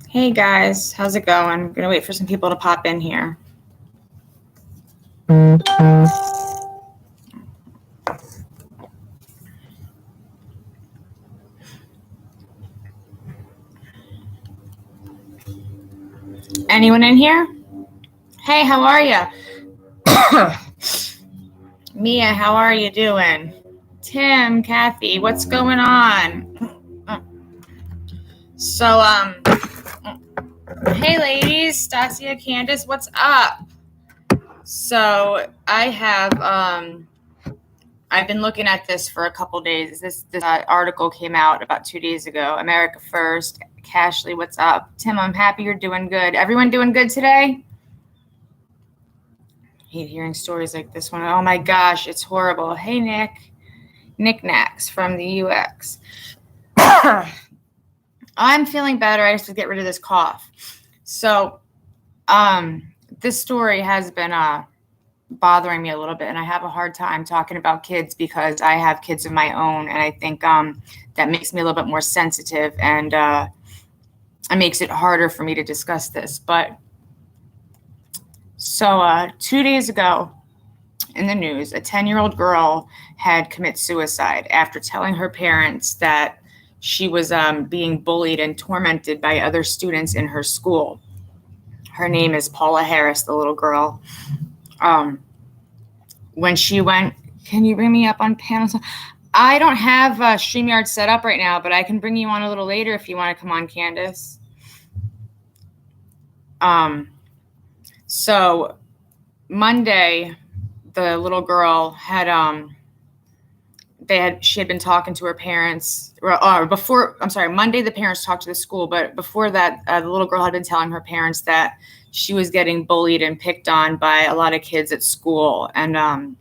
Hey guys, how's it going? I'm gonna wait for some people to pop in here. Anyone in here? Hey, how are you? Mia, how are you doing? Tim, Kathy, what's going on? So, hey ladies, Stasia, Candace, what's up? So I have, I've been looking at this for a couple days. This article came out about 2 days ago. America First. Cashley, what's up? Tim, I'm happy you're doing good. Everyone doing good today? I hate hearing stories like this one. Oh my gosh, it's horrible. Hey Nick. Knickknacks from the UX. I'm feeling better. I just have to get rid of this cough. So, this story has been bothering me a little bit, and I have a hard time talking about kids because I have kids of my own, and I think that makes me a little bit more sensitive, and it makes it harder for me to discuss this. But so 2 days ago in the news, a 10-year-old girl had committed suicide after telling her parents that she was being bullied and tormented by other students in her school. Her name is Paula Harris, the little girl. When she went, can you bring me up on panels? I don't have StreamYard set up right now, but I can bring you on a little later if you want to come on, Candace. So Monday, the little girl had she had been talking to her parents, or before, I'm sorry, Monday the parents talked to the school, but before that, the little girl had been telling her parents that she was getting bullied and picked on by a lot of kids at school, and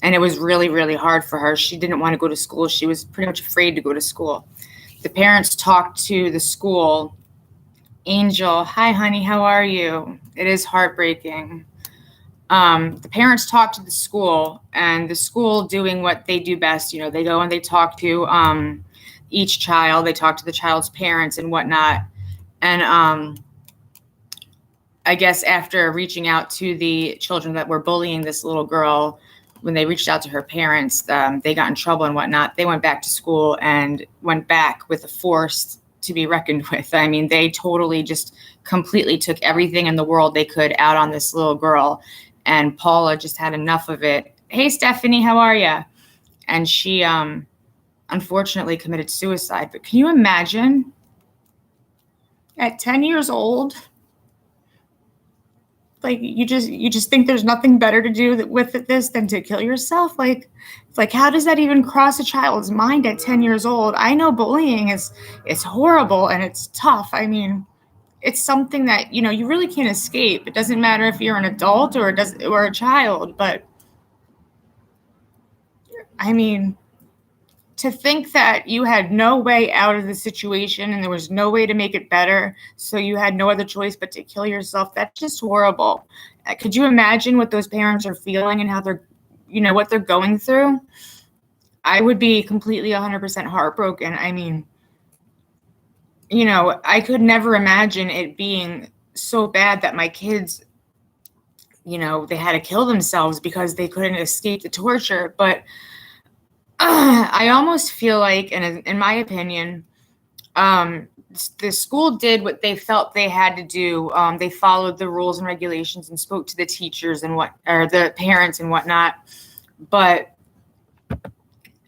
it was really, really hard for her. She didn't want to go to school. She was pretty much afraid to go to school. The parents talked to the school. Angel, hi honey, how are you? It is heartbreaking. The parents talked to the school, and the school doing what they do best. You know, they go and they talk to each child. They talk to the child's parents and whatnot. And I guess after reaching out to the children that were bullying this little girl, when they reached out to her parents, they got in trouble and whatnot. They went back to school and went back with a force to be reckoned with. I mean, they totally just completely took everything in the world they could out on this little girl. And Paula just had enough of it. Hey, Stephanie, how are you? And she unfortunately committed suicide. But can you imagine at 10 years old, like you just think there's nothing better to do with this than to kill yourself? Like how does that even cross a child's mind at 10 years old? I know bullying is horrible and it's tough. I mean, it's something that, you know, you really can't escape. It doesn't matter if you're an adult or a child, but I mean, to think that you had no way out of the situation and there was no way to make it better, so you had no other choice but to kill yourself, that's just horrible. Could you imagine what those parents are feeling and how they're, you know, what they're going through? I would be completely 100% heartbroken. I mean, you know, I could never imagine it being so bad that my kids, you know, they had to kill themselves because they couldn't escape the torture. But I almost feel like, and in my opinion, the school did what they felt they had to do. They followed the rules and regulations and spoke to the teachers and or the parents and whatnot. But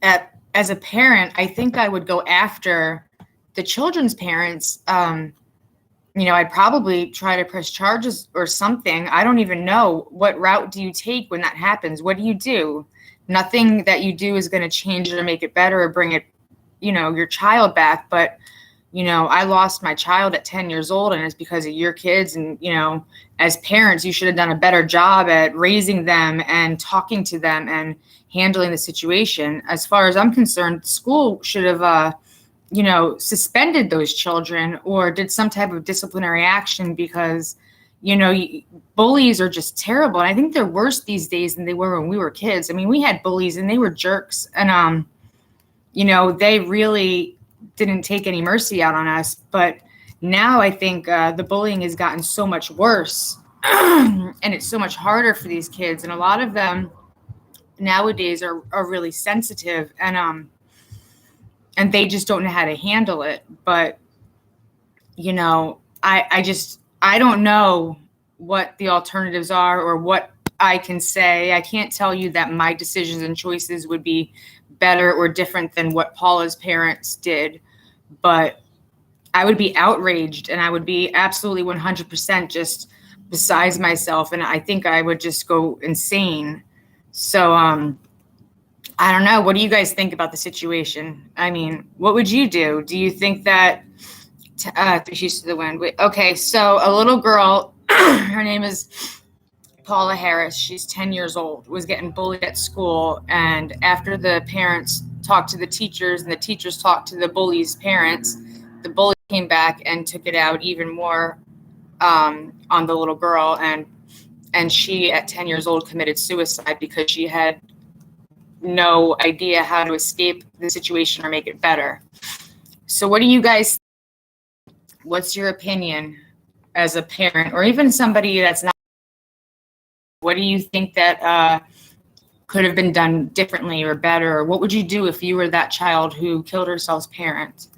as a parent, I think I would go after the children's parents. You know, I'd probably try to press charges or something. I don't even know. What route do you take when that happens? What do you do? Nothing that you do is going to change it or make it better or bring it, you know, your child back. But, you know, I lost my child at 10 years old, and it's because of your kids. And, you know, as parents, you should have done a better job at raising them and talking to them and handling the situation. As far as I'm concerned, the school should have, you know, suspended those children or did some type of disciplinary action because, bullies are just terrible. And I think they're worse these days than they were when we were kids. I mean, we had bullies and they were jerks. And, they really didn't take any mercy out on us. But now I think the bullying has gotten so much worse and it's so much harder for these kids. And a lot of them nowadays are really sensitive and they just don't know how to handle it. But, I don't know what the alternatives are or what I can say. I can't tell you that my decisions and choices would be better or different than what Paula's parents did, but I would be outraged and I would be absolutely 100% just besides myself. And I think I would just go insane. So, I don't know. What do you guys think about the situation? I mean, what would you do? Do you think that Three Sheets to the Wind? Wait, okay, so a little girl, her name is Paula Harris. She's 10 years old, was getting bullied at school. And after the parents talked to the teachers and the teachers talked to the bullies' parents, the bully came back and took it out even more on the little girl. And she, at 10 years old, committed suicide because she had no idea how to escape the situation or make it better. So what do you guys, what's your opinion as a parent or even somebody that's not, what do you think that could have been done differently or better? Or what would you do if you were that child who killed herself's parent?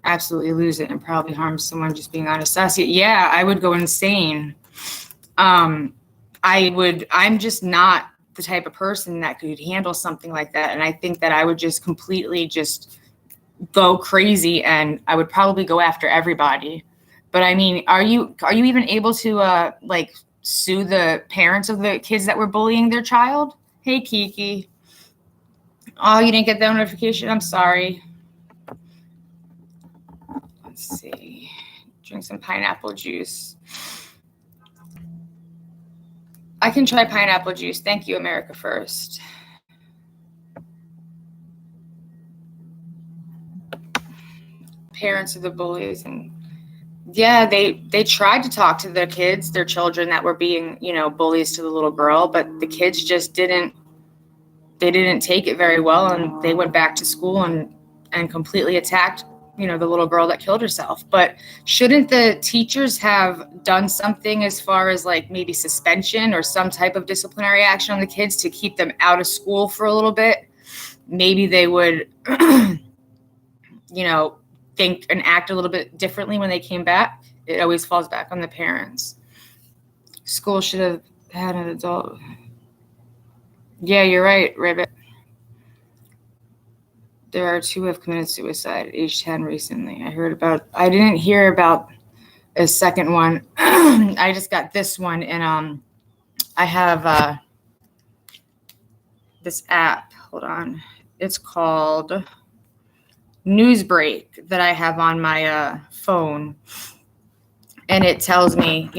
Absolutely lose it and probably harm someone, just being honest. Yeah, I would go insane. I'm just not the type of person that could handle something like that. And I think that I would just completely just go crazy and I would probably go after everybody. But I mean, are you even able to sue the parents of the kids that were bullying their child? Hey, Kiki. Oh, you didn't get that notification? I'm sorry. Let's see. Drink some pineapple juice. I can try pineapple juice. Thank you, America First. Parents of the bullies, and yeah, they tried to talk to their kids, their children that were being, bullies to the little girl, but the kids just didn't take it very well, and they went back to school and completely attacked, the little girl that killed herself. But shouldn't the teachers have done something as far as maybe suspension or some type of disciplinary action on the kids to keep them out of school for a little bit? Maybe they would, think and act a little bit differently when they came back. It always falls back on the parents. School should have had an adult. Yeah, you're right, Ribbit. There are 2 who have committed suicide at age 10 recently. I didn't hear about a second one. I just got this one, and I have this app. Hold on. It's called Newsbreak that I have on my phone. And it tells me,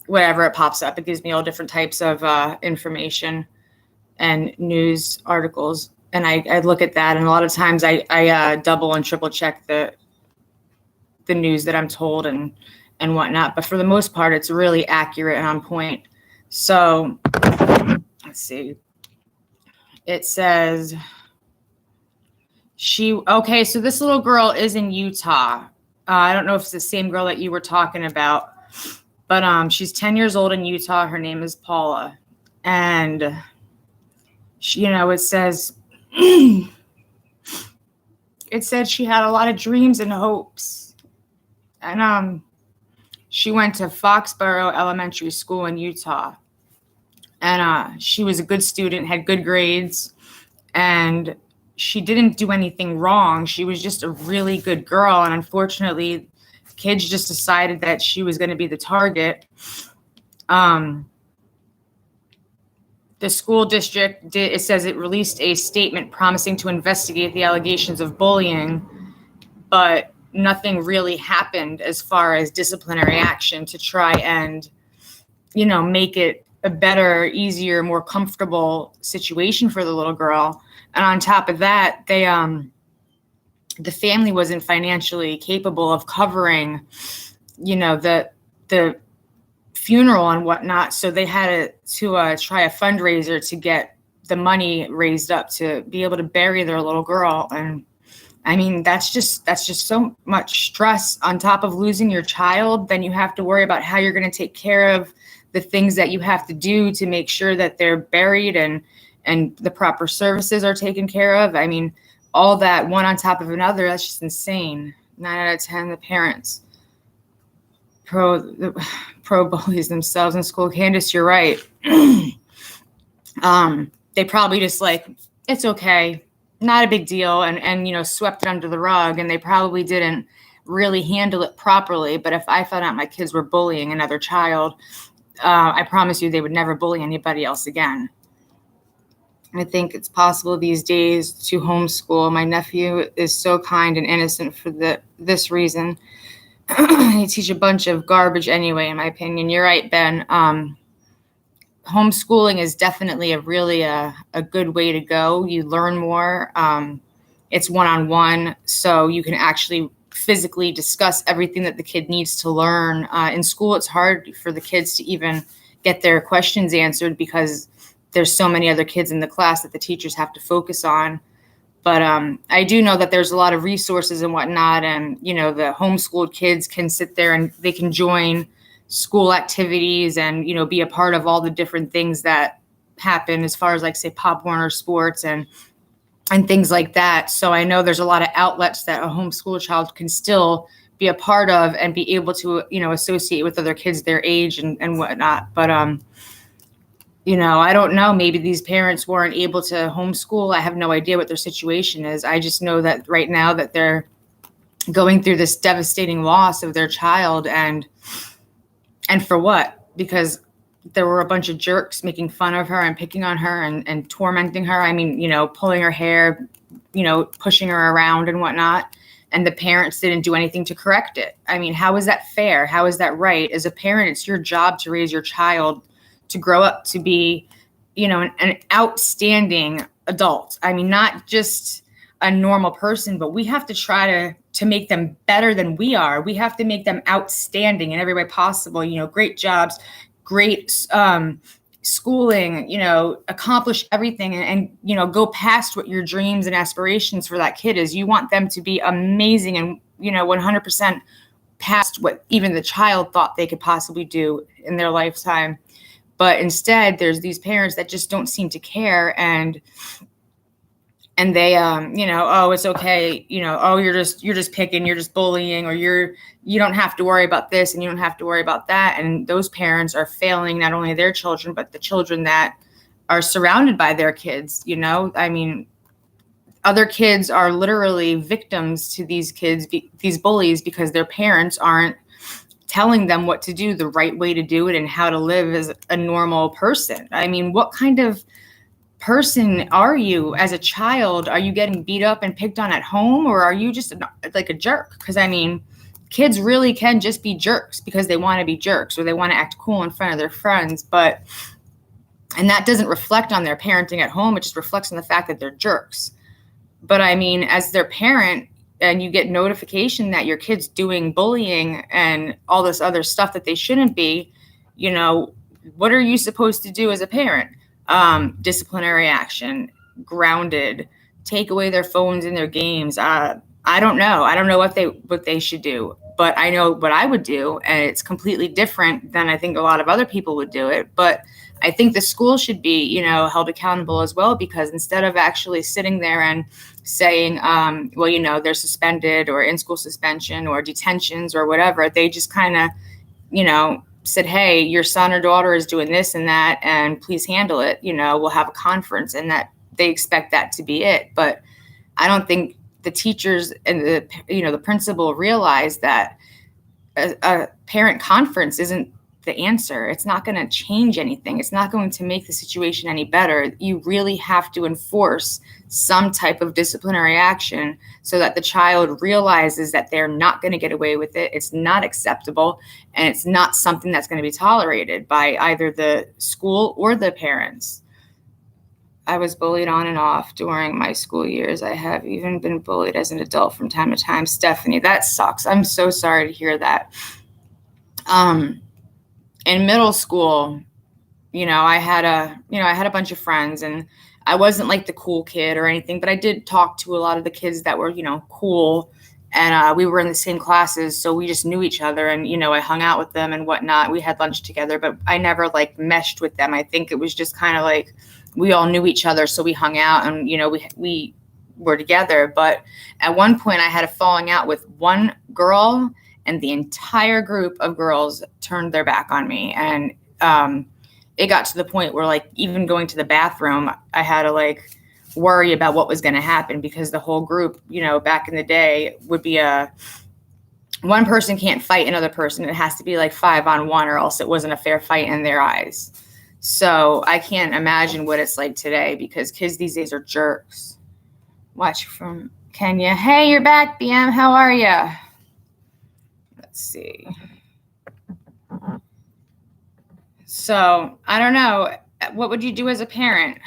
whatever it pops up. It gives me all different types of information and news articles. And I look at that, and a lot of times I double and triple check the news that I'm told and whatnot. But for the most part, it's really accurate and on point. So let's see. It says so this little girl is in Utah. I don't know if it's the same girl that you were talking about, but she's 10 years old in Utah. Her name is Paula. And she, it says it said she had a lot of dreams and hopes. And she went to Foxborough Elementary School in Utah. And she was a good student, had good grades, and she didn't do anything wrong. She was just a really good girl. And unfortunately, kids just decided that she was going to be the target. The school district it says it released a statement promising to investigate the allegations of bullying, but nothing really happened as far as disciplinary action to try and, make it a better, easier, more comfortable situation for the little girl. And on top of that, the family wasn't financially capable of covering, the funeral and whatnot. So they had to try a fundraiser to get the money raised up to be able to bury their little girl. And I mean, that's just so much stress on top of losing your child. Then you have to worry about how you're going to take care of the things that you have to do to make sure that they're buried and the proper services are taken care of. I mean, all that one on top of another, that's just insane. 9 out of 10, the parents pro bullies themselves in school. Candace, you're right. They probably just like, it's okay, not a big deal, and swept it under the rug, and they probably didn't really handle it properly. But if I found out my kids were bullying another child, I promise you they would never bully anybody else again. I think it's possible these days to homeschool. My nephew is so kind and innocent for this reason. They teach a bunch of garbage anyway, in my opinion. You're right, Ben. Homeschooling is definitely a good way to go. You learn more. It's one-on-one, so you can actually physically discuss everything that the kid needs to learn. In school, it's hard for the kids to even get their questions answered because there's so many other kids in the class that the teachers have to focus on. But I do know that there's a lot of resources and whatnot. And, the homeschooled kids can sit there and they can join school activities and, be a part of all the different things that happen as far as like, say, Pop Warner sports and things like that. So I know there's a lot of outlets that a homeschool child can still be a part of and be able to, associate with other kids their age and whatnot. But, I don't know. Maybe these parents weren't able to homeschool. I have no idea what their situation is. I just know that right now that they're going through this devastating loss of their child. And for what? Because there were a bunch of jerks making fun of her and picking on her and tormenting her. I mean, pulling her hair, pushing her around and whatnot. And the parents didn't do anything to correct it. I mean, how is that fair? How is that right? As a parent, it's your job to raise your child to grow up to be, an outstanding adult. I mean, not just a normal person, but we have to try to make them better than we are. We have to make them outstanding in every way possible, great jobs, great schooling, accomplish everything and go past what your dreams and aspirations for that kid is. You want them to be amazing and, 100% past what even the child thought they could possibly do in their lifetime. But instead, there's these parents that just don't seem to care, and they, oh, it's okay, oh, you're just picking, you're just bullying, or you don't have to worry about this and you don't have to worry about that. And those parents are failing not only their children, but the children that are surrounded by their kids. I mean, other kids are literally victims to these kids, these bullies, because their parents aren't telling them what to do, the right way to do it, and how to live as a normal person. I mean, what kind of person are you as a child? Are you getting beat up and picked on at home, or are you just like a jerk? Because I mean, kids really can just be jerks because they want to be jerks or they want to act cool in front of their friends. And that doesn't reflect on their parenting at home. It just reflects on the fact that they're jerks. But I mean, as their parent, and you get notification that your kid's doing bullying and all this other stuff that they shouldn't be, what are you supposed to do as a parent? Disciplinary action, grounded, take away their phones and their games. I don't know. I don't know what they should do, but I know what I would do, and it's completely different than I think a lot of other people would do it. But I think the school should be, held accountable as well, because instead of actually sitting there and saying, well, they're suspended or in school suspension or detentions or whatever, they just kind of, said, hey, your son or daughter is doing this and that, and please handle it. We'll have a conference, and that they expect that to be it. But I don't think the teachers and the principal realize that a parent conference isn't the answer. It's not going to change anything. It's not going to make the situation any better. You really have to enforce some type of disciplinary action so that the child realizes that they're not going to get away with it. It's not acceptable, and it's not something that's going to be tolerated by either the school or the parents. I was bullied on and off during my school years. I have even been bullied as an adult from time to time. Stephanie, that sucks. I'm so sorry to hear that. in middle school, I had a bunch of friends, and I wasn't like the cool kid or anything, but I did talk to a lot of the kids that were, cool. And we were in the same classes, so we just knew each other, and, I hung out with them and whatnot. We had lunch together, but I never like meshed with them. I think it was just kind of like we all knew each other, so we hung out and, we were together. But at one point I had a falling out with one girl, and the entire group of girls turned their back on me. And it got to the point where, like, even going to the bathroom, I had to like worry about what was going to happen, because the whole group, back in the day would be one person can't fight another person. It has to be like 5-on-1, or else it wasn't a fair fight in their eyes. So I can't imagine what it's like today, because kids these days are jerks. Watch from Kenya. Hey, you're back, BM. How are you? Let's see. So I don't know. What would you do as a parent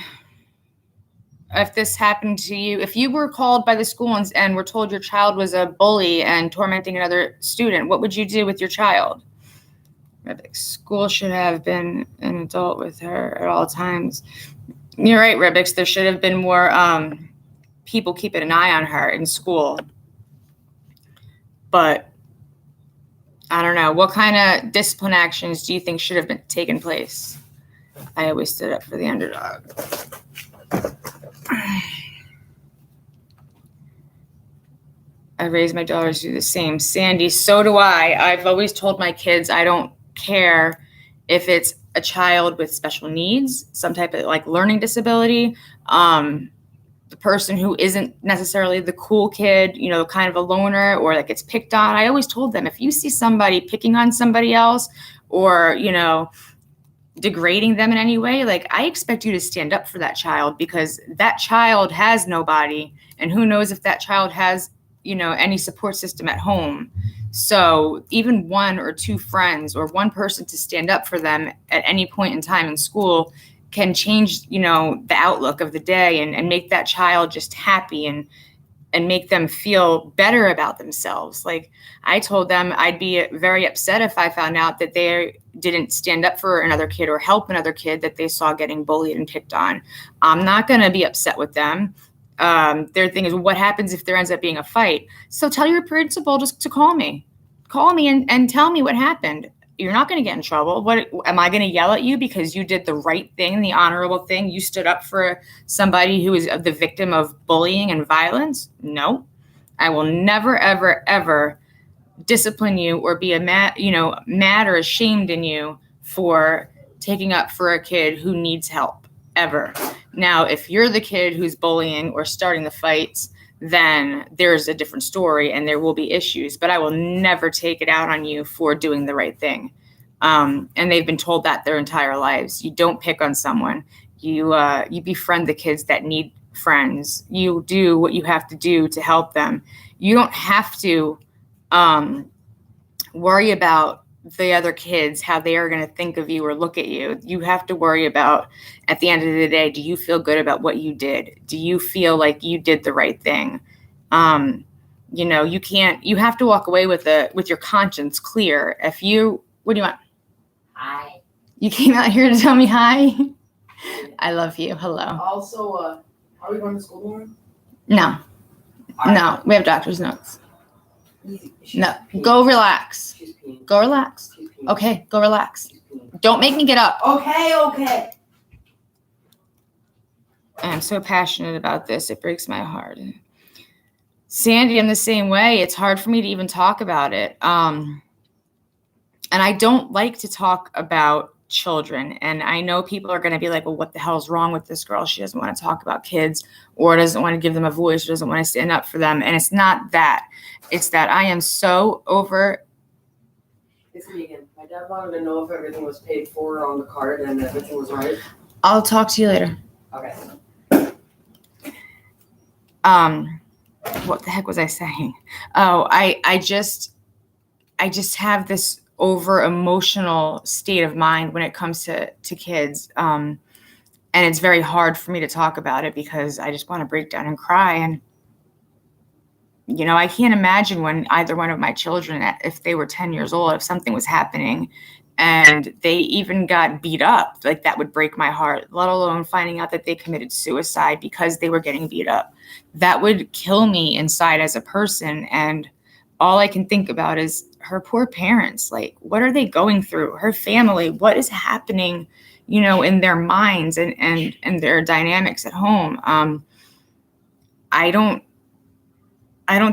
if this happened to you? If you were called by the school and were told your child was a bully and tormenting another student, what would you do with your child? School should have been an adult with her at all times. You're right, Ribix. There should have been more people keeping an eye on her in school. But I don't know. What kind of discipline actions do you think should have been taken place? I always stood up for the underdog. I raised my daughters to do the same. Sandy, so do I. I've always told my kids I don't care if it's a child with special needs, some type of like learning disability, the person who isn't necessarily the cool kid, kind of a loner, or that gets picked on. I always told them, if you see somebody picking on somebody else, or, degrading them in any way, like, I expect you to stand up for that child, because that child has nobody, and who knows if that child has, any support system at home. So even one or two friends, or one person to stand up for them at any point in time in school, can change, the outlook of the day, and make that child just happy, and make them feel better about themselves. Like, I told them I'd be very upset if I found out that they didn't stand up for another kid or help another kid that they saw getting bullied and picked on. I'm not going to be upset with them. Their thing is, what happens if there ends up being a fight? So tell your principal just to call me and tell me what happened. You're not going to get in trouble. What am I going to yell at you because you did the right thing, the honorable thing? You stood up for somebody who is the victim of bullying and violence? No, I will never, ever, ever discipline you or be mad or ashamed in you for taking up for a kid who needs help, ever. Now, if you're the kid who's bullying or starting the fights, then there's a different story and there will be issues, but I will never take it out on you for doing the right thing. And they've been told that their entire lives. You don't pick on someone. You befriend the kids that need friends. You do what you have to do to help them. You don't have to worry about the other kids, how they are going to think of you or look at you. You have to worry about, at the end of the day, do you feel good about what you did? Do you feel like you did the right thing? You have to walk away with your conscience clear. What do you want? Hi. You came out here to tell me hi? I love you. Hello. Also, are we going to school tomorrow? No. No, we have doctor's notes. No, go relax. Go relax. Okay, go relax. Don't make me get up. Okay. I'm so passionate about this. It breaks my heart. Sandy, I'm the same way. It's hard for me to even talk about it. And I don't like to talk about children. And I know people are going to be like, well, what the hell is wrong with this girl? She doesn't want to talk about kids, or doesn't want to give them a voice, or doesn't want to stand up for them. And it's not that. It's that I am so over. It's me again. My dad wanted to know if everything was paid for on the card and everything was right. I'll talk to you later. Okay. What the heck was I saying? Oh, I just have this over emotional state of mind when it comes to kids. And it's very hard for me to talk about it because I just want to break down and cry. And, I can't imagine when either one of my children, if they were 10 years old, if something was happening And they even got beat up. Like, that would break my heart, let alone finding out that they committed suicide because they were getting beat up. That would kill me inside as a person. And all I can think about is her poor parents. Like, what are they going through? Her family, what is happening, in their minds and their dynamics at home? I don't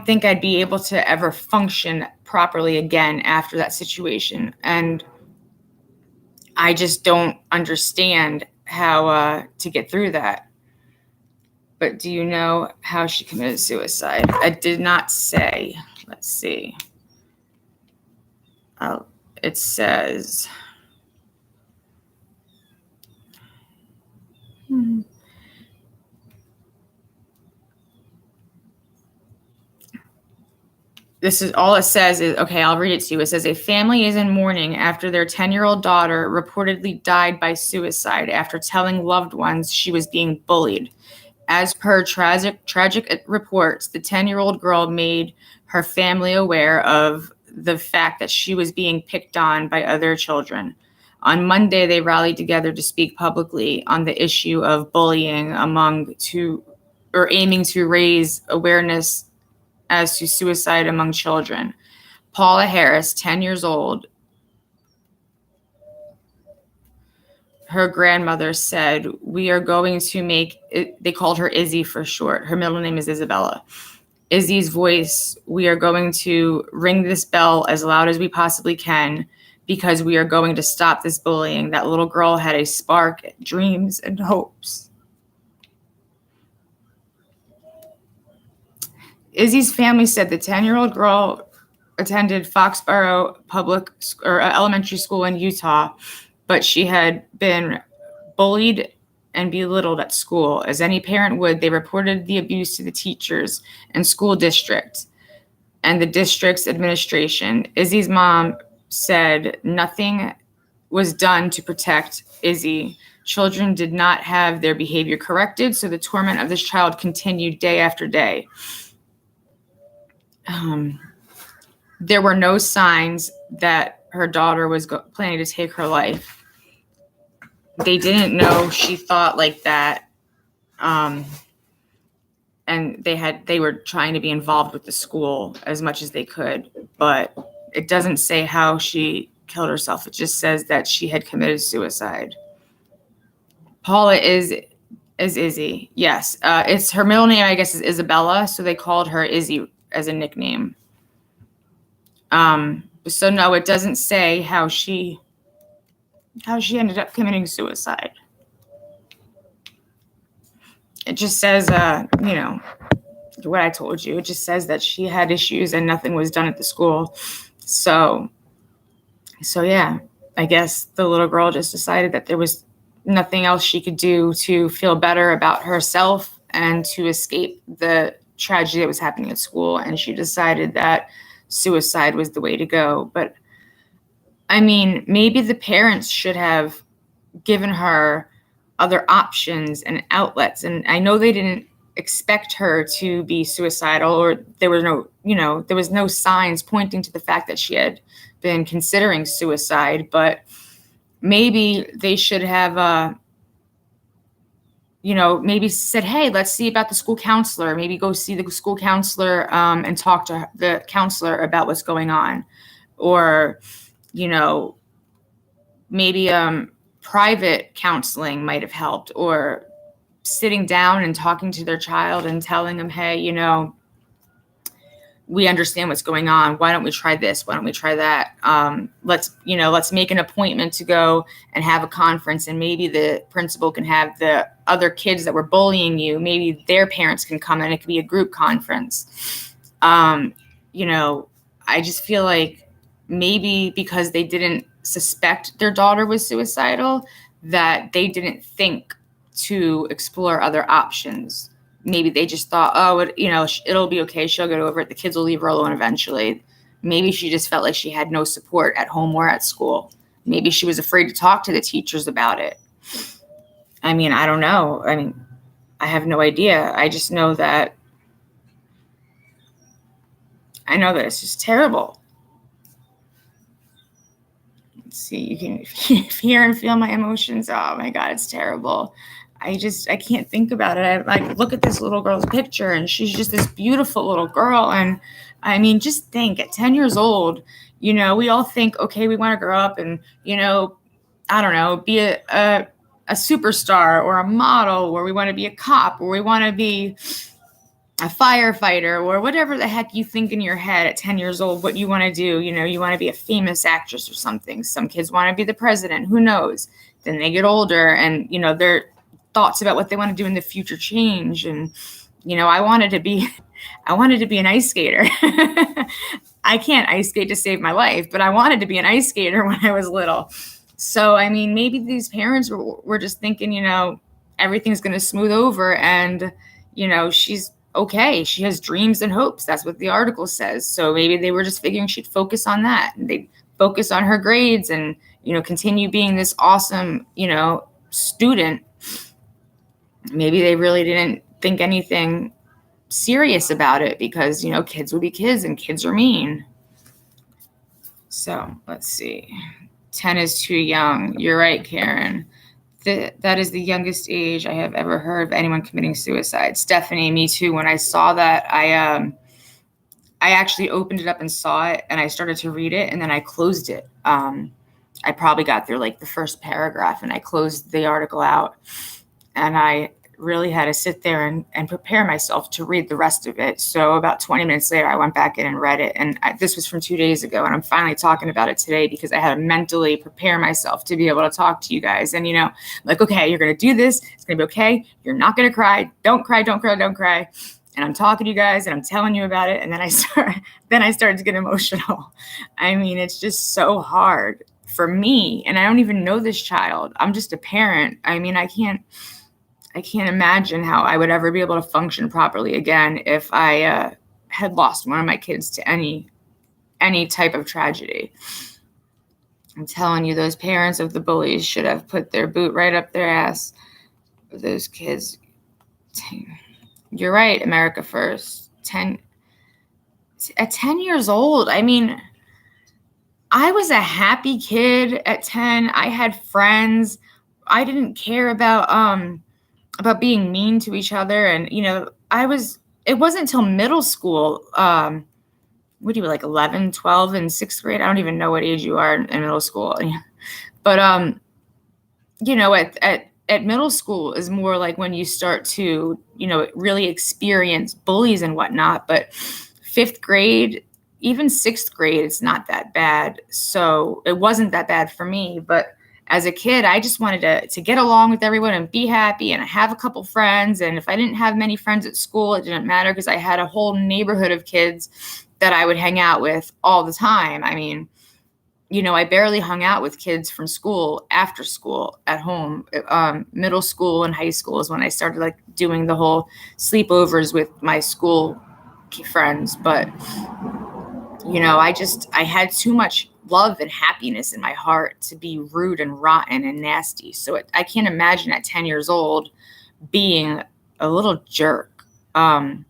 think I'd be able to ever function properly again after that situation. And I just don't understand how to get through that. But do you know how she committed suicide? I did not say. Let's see. It says, this is all it says is, okay, I'll read it to you. It says, a family is in mourning after their 10-year-old daughter reportedly died by suicide after telling loved ones she was being bullied. As per tragic reports, the 10-year-old girl made her family aware of the fact that she was being picked on by other children. On Monday, they rallied together to speak publicly on the issue of bullying aiming to raise awareness as to suicide among children. Paula Harris, 10 years old, her grandmother said, we are going to make it, they called her Izzy for short. Her middle name is Isabella. Izzy's voice, we are going to ring this bell as loud as we possibly can because we are going to stop this bullying. That little girl had a spark, dreams, and hopes. Izzy's family said the 10-year-old girl attended Foxborough elementary school in Utah, but she had been bullied and belittled at school. As any parent would, they reported the abuse to the teachers and school district and the district's administration. Izzy's mom said nothing was done to protect Izzy. Children did not have their behavior corrected, so the torment of this child continued day after day. There were no signs that her daughter was planning to take her life. They didn't know she thought like that. And they were trying to be involved with the school as much as they could, but it doesn't say how she killed herself. It just says that she had committed suicide. Paula is Izzy. Yes. It's her middle name, I guess, is Isabella. So they called her Izzy as a nickname. So no, it doesn't say how she ended up committing suicide. It just says, what I told you. It just says that she had issues and nothing was done at the school. So yeah, I guess the little girl just decided that there was nothing else she could do to feel better about herself and to escape the tragedy that was happening at school. And she decided that suicide was the way to go. But I mean, maybe the parents should have given her other options and outlets. And I know they didn't expect her to be suicidal, or there was no signs pointing to the fact that she had been considering suicide, but maybe they should have, maybe said, hey, let's see about the school counselor. Maybe go see the school counselor and talk to the counselor about what's going on. Or, maybe private counseling might have helped, or sitting down and talking to their child and telling them, hey, we understand what's going on. Why don't we try this? Why don't we try that? Let's make an appointment to go and have a conference, and maybe the principal can have the other kids that were bullying you. Maybe their parents can come and it could be a group conference. I just feel like maybe because they didn't suspect their daughter was suicidal, that they didn't think to explore other options. Maybe they just thought, it'll be okay. She'll get over it. The kids will leave her alone eventually. Maybe she just felt like she had no support at home or at school. Maybe she was afraid to talk to the teachers about it. I mean, I don't know. I mean, I have no idea. I just know that it's just terrible. see, you can hear and feel my emotions. Oh my God, it's terrible. I can't think about it. I like look at this little girl's picture and she's just this beautiful little girl. And I mean, just think at 10 years old, we all think, okay, we want to grow up and, I don't know, be a superstar or a model, or we want to be a cop, or we want to be a firefighter, or whatever the heck you think in your head at 10 years old, what you want to do. You want to be a famous actress or something. Some kids want to be the president, who knows? Then they get older and, their thoughts about what they want to do in the future change. And, I wanted to be an ice skater. I can't ice skate to save my life, but I wanted to be an ice skater when I was little. So, I mean, maybe these parents were just thinking, everything's going to smooth over and, she's okay. She has dreams and hopes. That's what the article says. So maybe they were just figuring she'd focus on that. And they'd focus on her grades and, continue being this awesome, student. Maybe they really didn't think anything serious about it because, kids will be kids and kids are mean. So let's see. 10 is too young. You're right, Karen. That is the youngest age I have ever heard of anyone committing suicide. Stephanie, me too. When I saw that, I actually opened it up and saw it, and I started to read it, and then I closed it. I probably got through like the first paragraph, and I closed the article out, and I really had to sit there and prepare myself to read the rest of it. So about 20 minutes later, I went back in and read it. And this was from 2 days ago. And I'm finally talking about it today because I had to mentally prepare myself to be able to talk to you guys. And, like, okay, you're going to do this. It's going to be okay. You're not going to cry. Don't cry. Don't cry. Don't cry. And I'm talking to you guys and I'm telling you about it. And then I started to get emotional. I mean, it's just so hard for me. And I don't even know this child. I'm just a parent. I mean, I can't imagine how I would ever be able to function properly again if I had lost one of my kids to any type of tragedy. I'm telling you, those parents of the bullies should have put their boot right up their ass. Those kids. You're right, America First. At 10 years old, I mean, I was a happy kid at 10. I had friends. I didn't care about being mean to each other. And, it wasn't until middle school. What do you like 11, 12 and sixth grade? I don't even know what age you are in middle school. But, at middle school is more like when you start to, really experience bullies and whatnot. But fifth grade, even sixth grade, it's not that bad. So it wasn't that bad for me. But as a kid, I just wanted to get along with everyone and be happy and have a couple friends. And if I didn't have many friends at school, it didn't matter because I had a whole neighborhood of kids that I would hang out with all the time. I mean, I barely hung out with kids from school after school at home. Middle school and high school is when I started like doing the whole sleepovers with my school friends. But, I had too much love and happiness in my heart to be rude and rotten and nasty. So I can't imagine at 10 years old being a little jerk. I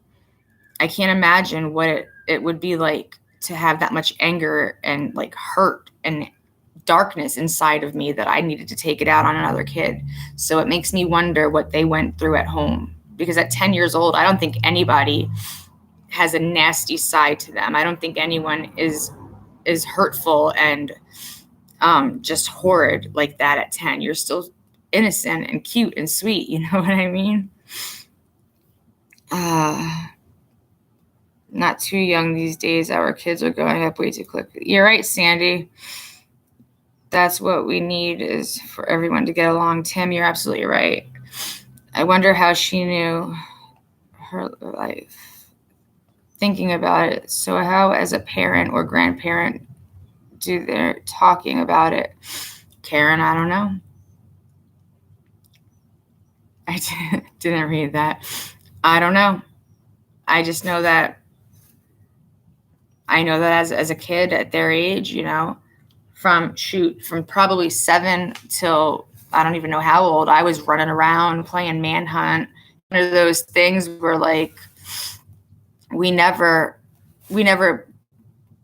can't imagine what it would be like to have that much anger and like hurt and darkness inside of me that I needed to take it out on another kid. So it makes me wonder what they went through at home, because at 10 years old, I don't think anybody has a nasty side to them. I don't think anyone is hurtful and just horrid like that at 10. You're still innocent and cute and sweet. You know what I mean? Not too young these days. Our kids are growing up way too quickly. You're right, Sandy. That's what we need, is for everyone to get along. Tim, you're absolutely right. I wonder how she knew her life. Thinking about it. So how, as a parent or grandparent, do they're talking about it? Karen, I don't know. I didn't read that. I don't know. I just know that as a kid at their age, from probably 7 till I don't even know how old, I was running around playing manhunt. One of those things where like we never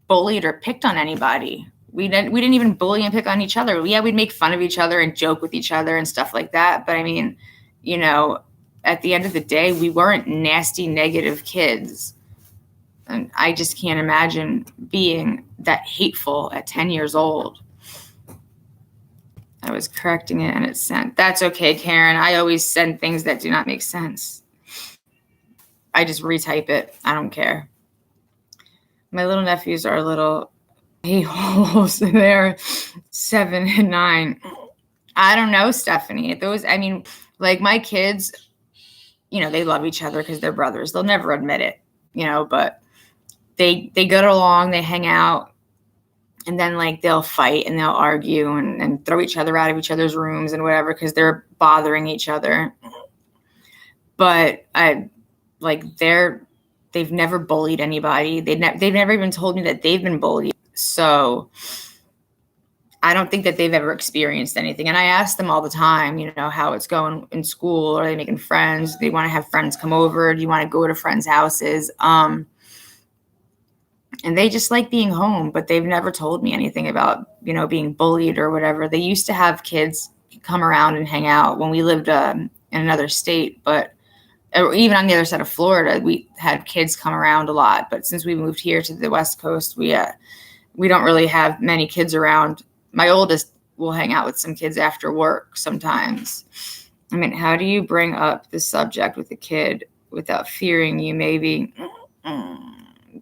bullied or picked on anybody. we didn't even bully and pick on each other. Yeah, we'd make fun of each other and joke with each other and stuff like that. But I mean, you know, at the end of the day, we weren't nasty, negative kids. And I just can't imagine being that hateful at 10 years old. I was correcting it and it sent. That's okay, Karen. I always send things that do not make sense. I just retype it. I don't care. My little nephews are little a-holes. They're 7 and 9. I don't know, Stephanie. Those, I mean, like my kids, you know, they love each other because they're brothers. They'll never admit it, you know, but they get along, they hang out, and then like they'll fight and they'll argue and throw each other out of each other's rooms and whatever because they're bothering each other. But they've never bullied anybody. They've never even told me that they've been bullied. So I don't think that they've ever experienced anything. And I ask them all the time, you know, how it's going in school. Are they making friends? Do they want to have friends come over? Do you want to go to friends' houses? And they just like being home, but they've never told me anything about, you know, being bullied or whatever. They used to have kids come around and hang out when we lived in another state, but even on the other side of Florida, we had kids come around a lot. But since we moved here to the West Coast, we don't really have many kids around. My oldest will hang out with some kids after work sometimes. I mean, how do you bring up the subject with a kid without fearing you maybe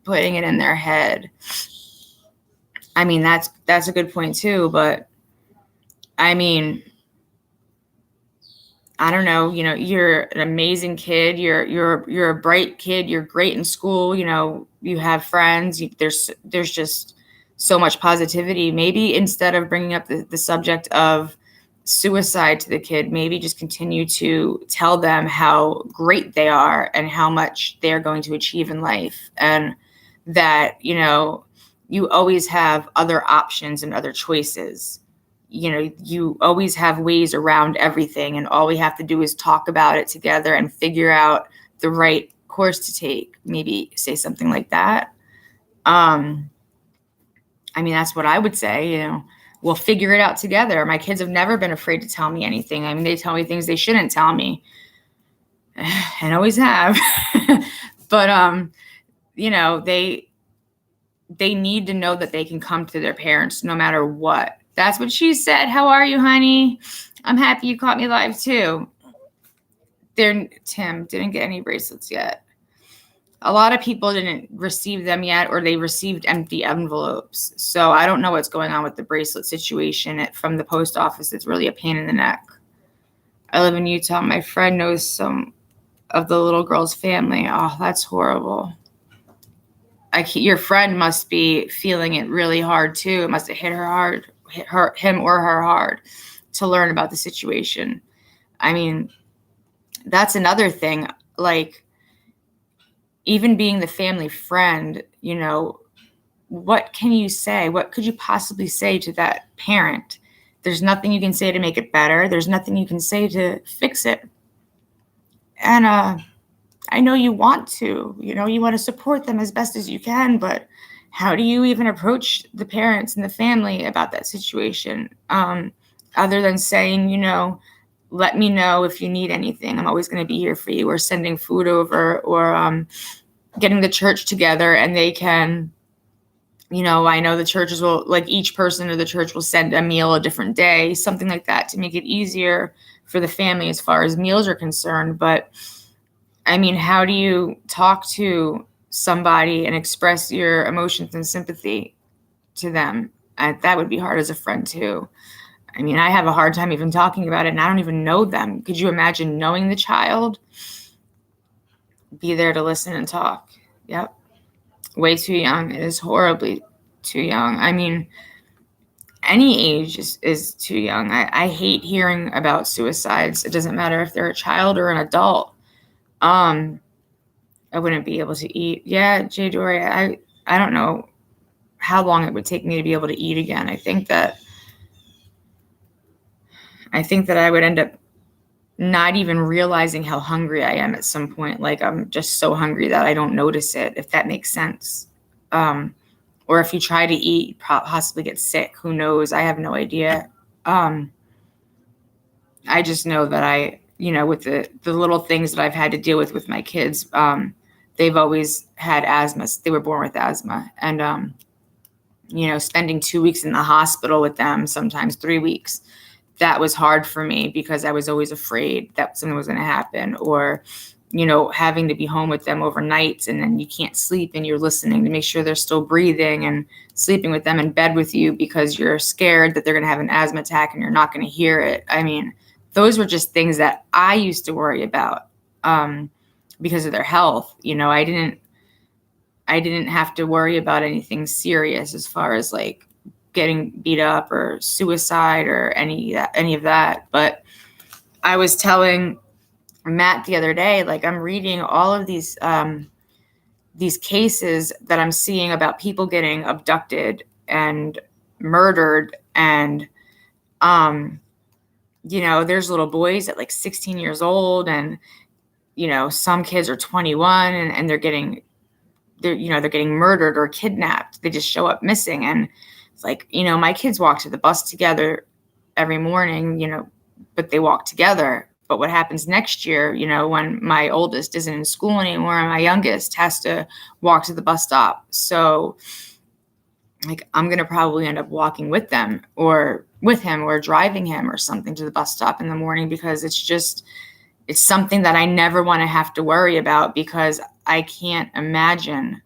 putting it in their head? I mean, that's a good point too, but I mean, I don't know, you know, you're an amazing kid. You're a bright kid. You're great in school. You know, you have friends. There's just so much positivity. Maybe instead of bringing up the subject of suicide to the kid, maybe just continue to tell them how great they are and how much they're going to achieve in life. And that, you know, you always have other options and other choices. You know, you always have ways around everything, and all we have to do is talk about it together and figure out the right course to take. Maybe say something like that. I mean, that's what I would say, you know, we'll figure it out together. My kids have never been afraid to tell me anything. I mean, they tell me things they shouldn't tell me and always have. But, you know, they need to know that they can come to their parents no matter what. That's what she said. How are you, honey? I'm happy you caught me live too. Tim didn't get any bracelets yet. A lot of people didn't receive them yet, or they received empty envelopes. So I don't know what's going on with the bracelet situation from the post office. It's really a pain in the neck. I live in Utah. My friend knows some of the little girl's family. Oh, that's horrible. Your friend must be feeling it really hard too. It must have hit her hard. Him or her hard to learn about the situation. I mean, that's another thing. Like, even being the family friend, you know, what can you say? What could you possibly say to that parent? There's nothing you can say to make it better. There's nothing you can say to fix it. And I know you want to, you know, you want to support them as best as you can, but how do you even approach the parents and the family about that situation? Other than saying, you know, let me know if you need anything. I'm always going to be here for you, or sending food over, or getting the church together and they can, you know, I know the churches will, like each person of the church will send a meal a different day, something like that to make it easier for the family as far as meals are concerned. But I mean, how do you talk to somebody and express your emotions and sympathy to them? That would be hard as a friend too. I mean, I have a hard time even talking about it, and I don't even know them. Could you imagine knowing the child? Be there to listen and talk. Yep. Way too young. It is horribly too young. I mean, any age is too young. I hate hearing about suicides. It doesn't matter if they're a child or an adult. I wouldn't be able to eat. Yeah, Jay Dory, I don't know how long it would take me to be able to eat again. I think that I would end up not even realizing how hungry I am at some point. Like, I'm just so hungry that I don't notice it, if that makes sense. or if you try to eat, you possibly get sick. Who knows? I have no idea. I just know that with the little things that I've had to deal with my kids, they've always had asthma. They were born with asthma. And, spending 2 weeks in the hospital with them, sometimes 3 weeks, that was hard for me because I was always afraid that something was going to happen, or, having to be home with them overnight, and then you can't sleep and you're listening to make sure they're still breathing, and sleeping with them in bed with you because you're scared that they're going to have an asthma attack and you're not going to hear it. I mean, those were just things that I used to worry about because of their health. I didn't have to worry about anything serious as far as like getting beat up or suicide or any of that. But I was telling Matt the other day, like, I'm reading all of these cases that I'm seeing about people getting abducted and murdered, and there's little boys at like 16 years old, and some kids are 21, and they're getting murdered or kidnapped. They just show up missing. And it's like, my kids walk to the bus together every morning, but they walk together. But what happens next year, when my oldest isn't in school anymore and my youngest has to walk to the bus stop? So like, I'm going to probably end up walking with them or with him or driving him or something to the bus stop in the morning, because it's something that I never want to have to worry about, because I can't imagine,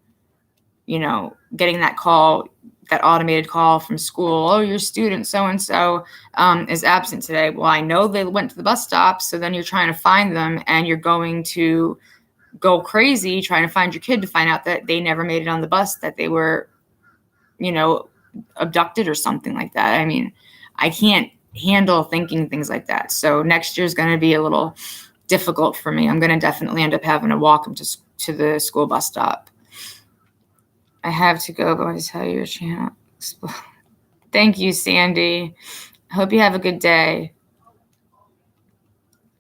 getting that call, that automated call from school. Oh, your student so-and-so is absent today. Well, I know they went to the bus stop. So then you're trying to find them, and you're going to go crazy trying to find your kid to find out that they never made it on the bus, that they were, abducted or something like that. I mean, I can't handle thinking things like that. So next year is going to be a little difficult for me. I'm going to definitely end up having to walk them to the school bus stop. I have to go, but I want to tell you your channel. Thank you, Sandy. I hope you have a good day.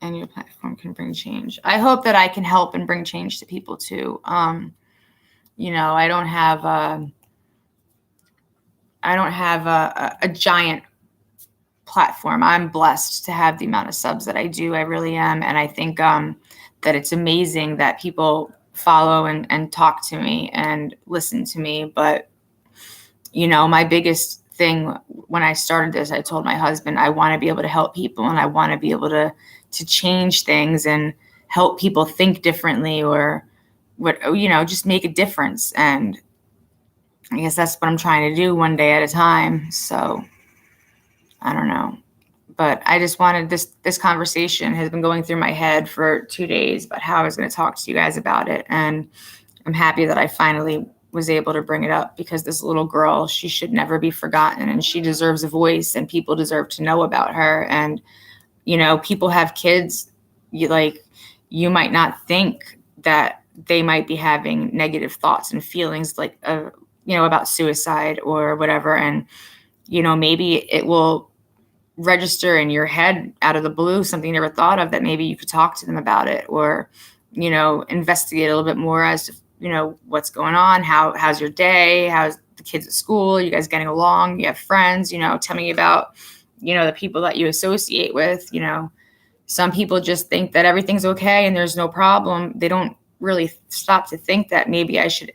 And your platform can bring change. I hope that I can help and bring change to people too. I don't have a giant platform. I'm blessed to have the amount of subs that I do. I really am. And I think that it's amazing that people follow and talk to me and listen to me. But, my biggest thing when I started this, I told my husband, I want to be able to help people, and I want to be able to change things and help people think differently, or just make a difference. And I guess that's what I'm trying to do, one day at a time. So I don't know. But I just wanted this conversation has been going through my head for 2 days about how I was going to talk to you guys about it. And I'm happy that I finally was able to bring it up, because this little girl, she should never be forgotten, and she deserves a voice, and people deserve to know about her. And, people have kids, you might not think that they might be having negative thoughts and feelings like, about suicide or whatever. And, maybe it will register in your head out of the blue, something you never thought of, that maybe you could talk to them about it, or, investigate a little bit more as to, what's going on. How's your day? How's the kids at school? You guys getting along? You have friends, tell me about, the people that you associate with. Some people just think that everything's okay and there's no problem. They don't really stop to think that maybe I should,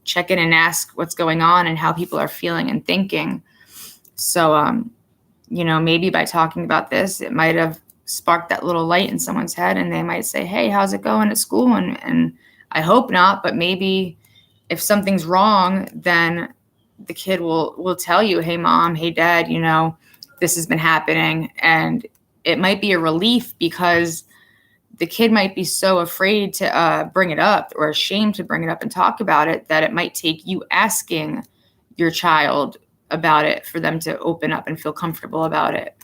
check in and ask what's going on and how people are feeling and thinking. So, maybe by talking about this, it might have sparked that little light in someone's head, and they might say, hey, how's it going at school? And I hope not, but maybe if something's wrong, then the kid will tell you, hey, mom, hey, dad, this has been happening. And it might be a relief, because the kid might be so afraid to bring it up, or ashamed to bring it up and talk about it, that it might take you asking your child about it for them to open up and feel comfortable about it.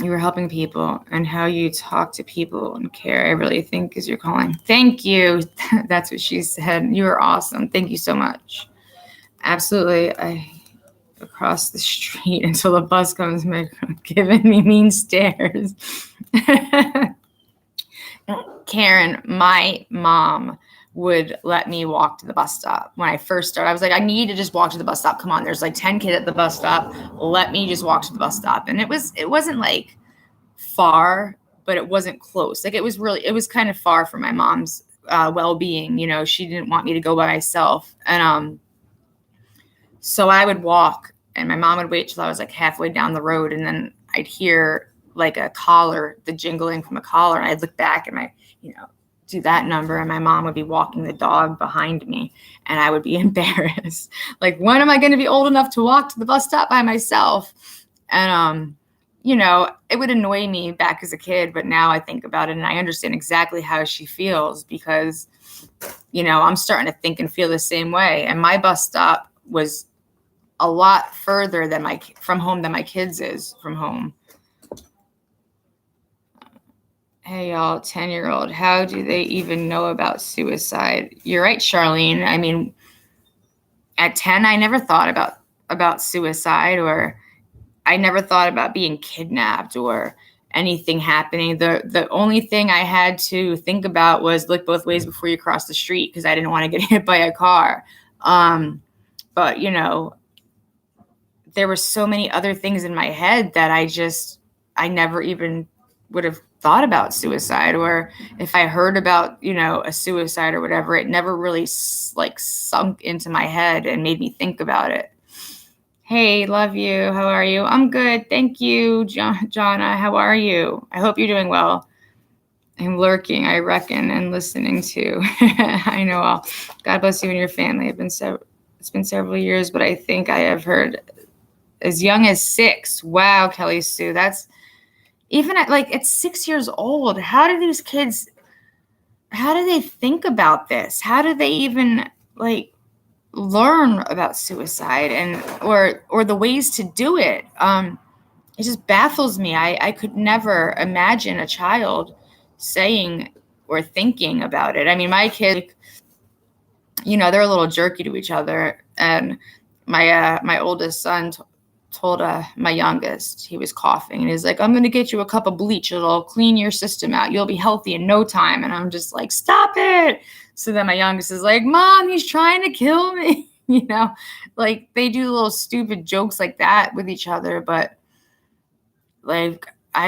You were helping people, and how you talk to people and care, I really think is your calling. Thank you. That's what she said. You are awesome. Thank you so much. Absolutely. I across the street until the bus comes, giving me mean stares. Karen, my mom would let me walk to the bus stop. When I first started, I was like, I need to just walk to the bus stop. Come on, there's like 10 kids at the bus stop. Let me just walk to the bus stop. And it wasn't like far, but it wasn't close. Like it was kind of far from my mom's well-being. You know, she didn't want me to go by myself. And so I would walk, and my mom would wait till I was like halfway down the road, and then I'd hear like a collar, the jingling from a collar, and I'd look back and do that number, and my mom would be walking the dog behind me, and I would be embarrassed. Like, when am I going to be old enough to walk to the bus stop by myself? And it would annoy me back as a kid, but now I think about it and I understand exactly how she feels, because I'm starting to think and feel the same way. And my bus stop was a lot further from home than my kids is from home. Hey, y'all, 10-year-old, how do they even know about suicide? You're right, Charlene. I mean, at 10, I never thought about suicide, or I never thought about being kidnapped or anything happening. The only thing I had to think about was look both ways before you cross the street, because I didn't want to get hit by a car. But, there were so many other things in my head that I never even would have thought about suicide. Or if I heard about, a suicide or whatever, it never really sunk into my head and made me think about it. Hey, love you. How are you? I'm good. Thank you, Jonna. How are you? I hope you're doing well. I'm lurking, I reckon, and listening too. I know all. God bless you and your family. It's been several years, but I think I have heard as young as 6. Wow, Kelly Sue. That's even at 6 years old. How do they think about this? How do they even learn about suicide or the ways to do it? It just baffles me. I could never imagine a child saying or thinking about it. I mean, my kids, they're a little jerky to each other. And my oldest son told my youngest, he was coughing, and he's like, I'm going to get you a cup of bleach. It'll clean your system out. You'll be healthy in no time. And I'm just like, stop it. So then my youngest is like, Mom, he's trying to kill me. They do little stupid jokes like that with each other. But I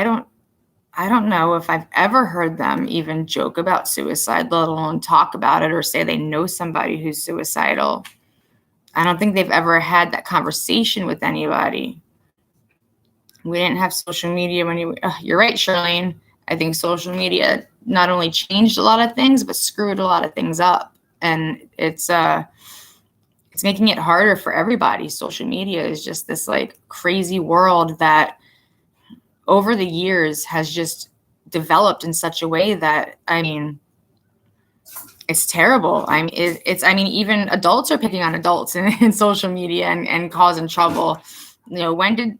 don't know if I've ever heard them even joke about suicide, let alone talk about it or say they know somebody who's suicidal. I don't think they've ever had that conversation with anybody. We didn't have social media when you're right, Charlene. I think social media not only changed a lot of things, but screwed a lot of things up. And it's making it harder for everybody. Social media is just this crazy world that over the years has just developed in such a way that, it's terrible. Even adults are picking on adults in social media and causing trouble. When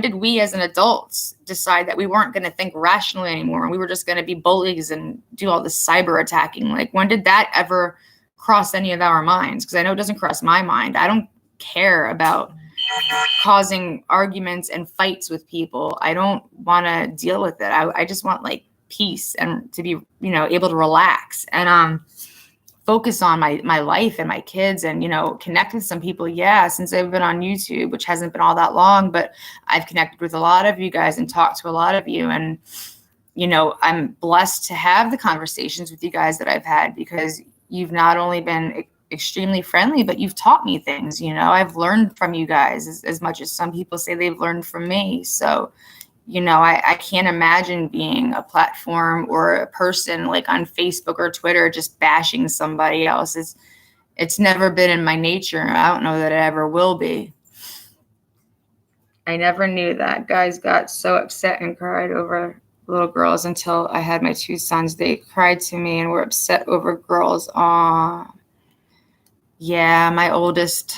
did we as an adults decide that we weren't going to think rationally anymore and we were just going to be bullies and do all this cyber attacking? When did that ever cross any of our minds? Because I know it doesn't cross my mind. I don't care about causing arguments and fights with people. I don't want to deal with it. I just want peace and to be, able to relax and focus on my life and my kids and, connect with some people. Yeah, since I've been on YouTube, which hasn't been all that long, but I've connected with a lot of you guys and talked to a lot of you. And, I'm blessed to have the conversations with you guys that I've had, because you've not only been extremely friendly, but you've taught me things. I've learned from you guys as much as some people say they've learned from me. So, I can't imagine being a platform or a person on Facebook or Twitter just bashing somebody else. It's never been in my nature. I don't know that it ever will be. I never knew that. Guys got so upset and cried over little girls until I had my 2 sons. They cried to me and were upset over girls. Aw. Yeah, my oldest,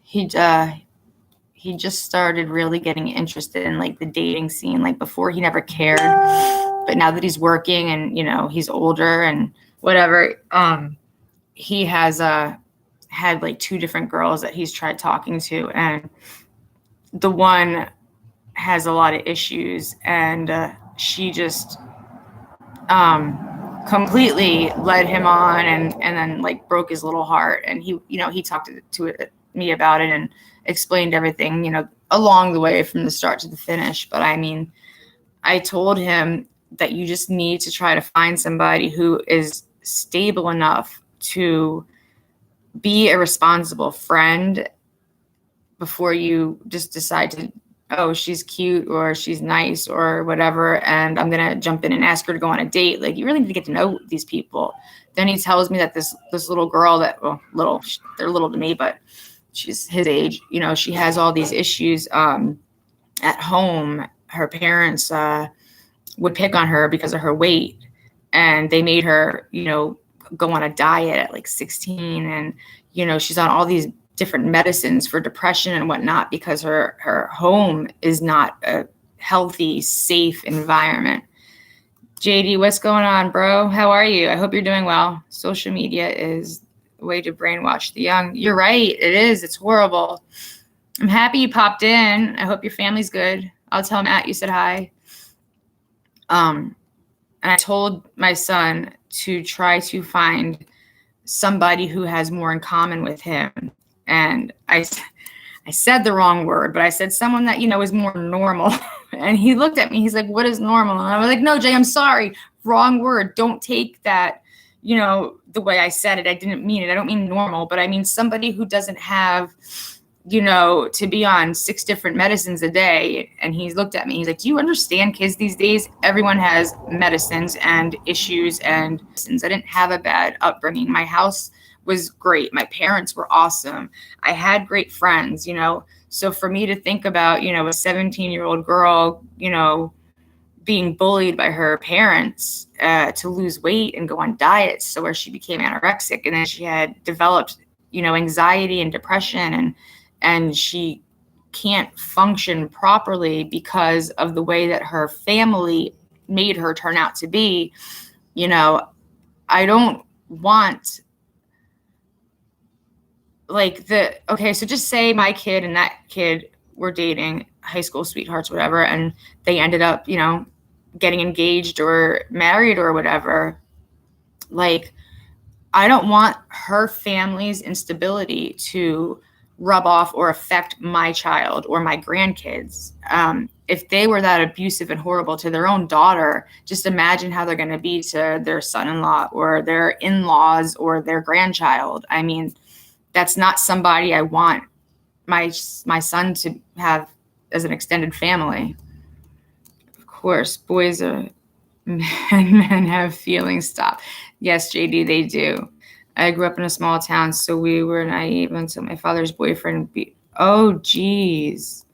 he just started really getting interested in the dating scene. Before he never cared, but now that he's working and he's older and whatever, he has had 2 different girls that he's tried talking to, and the one has a lot of issues, and she just completely led him on and then like broke his little heart. And he talked to me about it and explained everything, along the way from the start to the finish. But I mean, I told him that you just need to try to find somebody who is stable enough to be a responsible friend before you just decide to, oh, she's cute or she's nice or whatever, and I'm going to jump in and ask her to go on a date. Like, you really need to get to know these people. Then he tells me that this little girl they're little to me, but she's his age, she has all these issues at home. Her parents would pick on her because of her weight, and they made her, go on a diet at like 16, and she's on all these different medicines for depression and whatnot because her home is not a healthy, safe environment. JD, what's going on, bro? How are you? I hope you're doing well. Social media is a way to brainwash the young. You're right. It is. It's horrible. I'm happy you popped in. I hope your family's good. I'll tell Matt you said hi. And I told my son to try to find somebody who has more in common with him. And I said the wrong word, but I said someone that, is more normal. And he looked at me. He's like, what is normal? And I was like, no, Jay, I'm sorry. Wrong word. Don't take that, the way I said it. I didn't mean it. I don't mean normal, but I mean somebody who doesn't have, to be on 6 different medicines a day. And he looked at me. He's like, do you understand kids these days? Everyone has medicines and issues and medicines. I didn't have a bad upbringing. My house was great. My parents were awesome. I had great friends, So for me to think about, a 17-year-old girl, being bullied by her parents to lose weight and go on diets, so where she became anorexic, and then she had developed, anxiety and depression, and she can't function properly because of the way that her family made her turn out to be. I don't want so just say my kid and that kid were dating, high school sweethearts, whatever, and they ended up, getting engaged or married or whatever. Like, I don't want her family's instability to rub off or affect my child or my grandkids. If they were that abusive and horrible to their own daughter, just imagine how they're going to be to their son-in-law or their in-laws or their grandchild. I mean, that's not somebody I want my son to have as an extended family. Of course, boys are men have feelings. Stop. Yes, JD, they do. I grew up in a small town, so we were naive until my father's boyfriend oh, geez.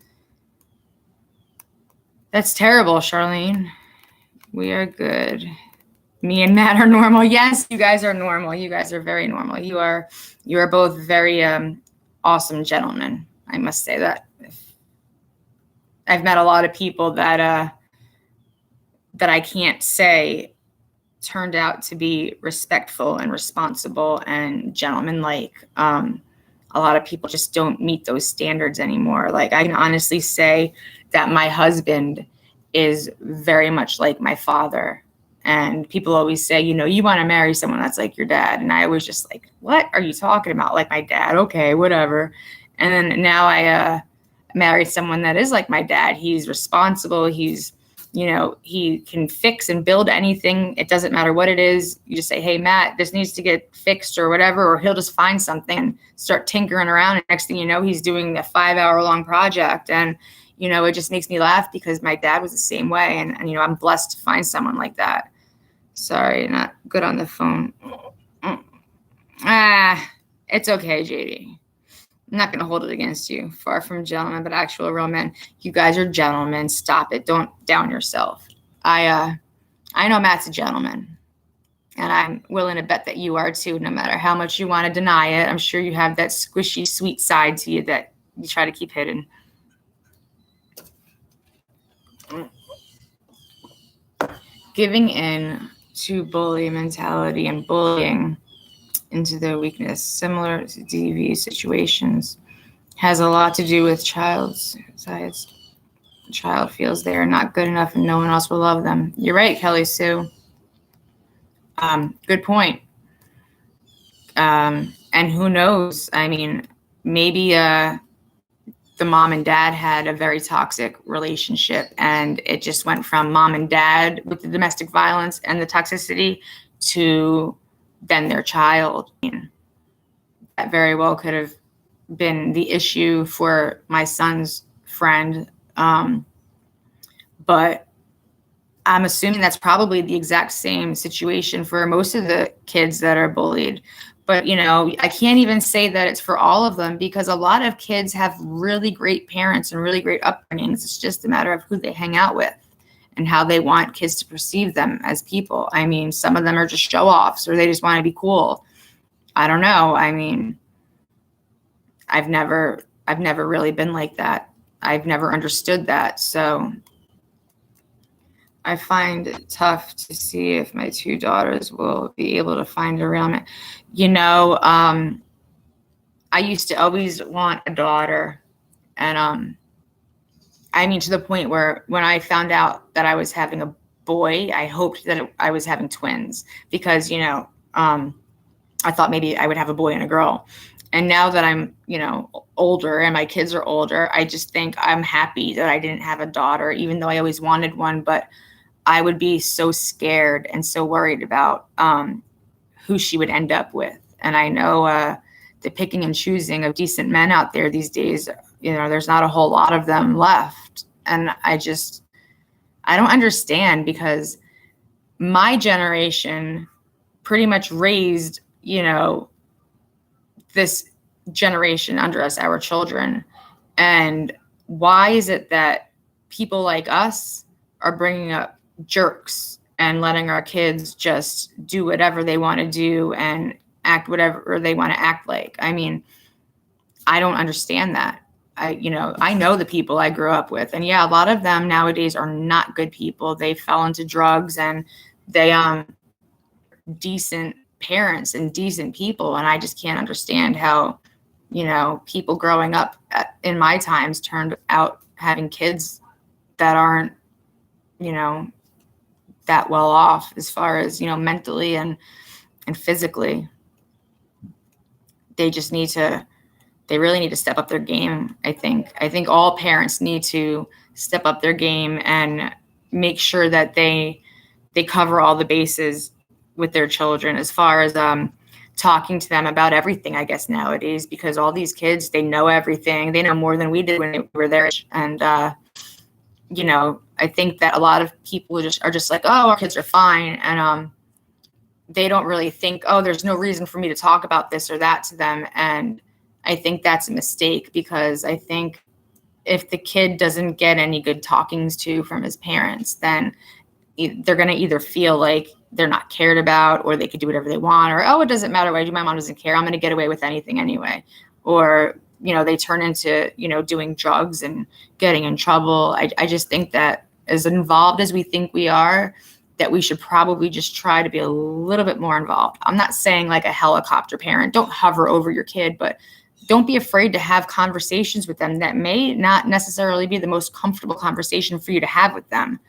That's terrible, Charlene. We are good. Me and Matt are normal. Yes, you guys are normal. You guys are very normal. You are both very awesome gentlemen. I must say that. I've met a lot of people that I can't say turned out to be respectful and responsible and gentlemanlike. A lot of people just don't meet those standards anymore. Like, I can honestly say that my husband is very much like my father. And people always say, you want to marry someone that's like your dad. And I was just like, what are you talking about? Like my dad? Okay, whatever. And then now I married someone that is like my dad. He's responsible. He's, he can fix and build anything. It doesn't matter what it is. You just say, hey, Matt, this needs to get fixed or whatever, or he'll just find something and start tinkering around. And next thing you know, he's doing a 5-hour-long project. And, it just makes me laugh because my dad was the same way. And I'm blessed to find someone like that. Sorry, not good on the phone. It's okay, JD. I'm not going to hold it against you. Far from gentlemen, but actual real men. You guys are gentlemen. Stop it. Don't down yourself. I know Matt's a gentleman, and I'm willing to bet that you are too, no matter how much you want to deny it. I'm sure you have that squishy, sweet side to you that you try to keep hidden. Giving in to bully mentality and bullying into their weakness, similar to DV situations, has a lot to do with child's sides. The child feels they are not good enough and no one else will love them. You're right, Kelly Sue. Good point. And who knows? I mean, maybe the mom and dad had a very toxic relationship, and it just went from mom and dad with the domestic violence and the toxicity to then their child. I mean, that very well could have been the issue for my son's friend. But I'm assuming that's probably the exact same situation for most of the kids that are bullied. But, I can't even say that it's for all of them, because a lot of kids have really great parents and really great upbringings. It's just a matter of who they hang out with and how they want kids to perceive them as people. I mean, some of them are just show-offs, or they just want to be cool. I don't know. I mean, I've never really been like that. I've never understood that. So I find it tough to see if my two daughters will be able to find around it. I used to always want a daughter. And I mean, to the point where when I found out that I was having a boy, I hoped that I was having twins, because, I thought maybe I would have a boy and a girl. And now that I'm, older and my kids are older, I just think I'm happy that I didn't have a daughter, even though I always wanted one. But I would be so scared and so worried about who she would end up with. And I know the picking and choosing of decent men out there these days, there's not a whole lot of them left. And I don't understand, because my generation pretty much raised, this generation under us, our children. And why is it that people like us are bringing up jerks and letting our kids just do whatever they want to do and act whatever they want to act like? I mean, I don't understand that. I know the people I grew up with, and yeah, a lot of them nowadays are not good people. They fell into drugs, and they decent parents and decent people. And I just can't understand how, people growing up in my times turned out having kids that aren't, that well off as far as, mentally and physically. They really need to step up their game. I think all parents need to step up their game and make sure that they cover all the bases with their children, as far as talking to them about everything, I guess, nowadays, because all these kids, they know everything. They know more than we did when we were their age. And I think that a lot of people are just like, oh, our kids are fine. And they don't really think, oh, there's no reason for me to talk about this or that to them. And I think that's a mistake, because I think if the kid doesn't get any good talkings to from his parents, then they're going to either feel like they're not cared about, or they could do whatever they want, or, oh, it doesn't matter what I do, my mom doesn't care, I'm going to get away with anything anyway. Or, they turn into, doing drugs and getting in trouble. I just think that as involved as we think we are, that we should probably just try to be a little bit more involved. I'm not saying like a helicopter parent, don't hover over your kid, but don't be afraid to have conversations with them that may not necessarily be the most comfortable conversation for you to have with them.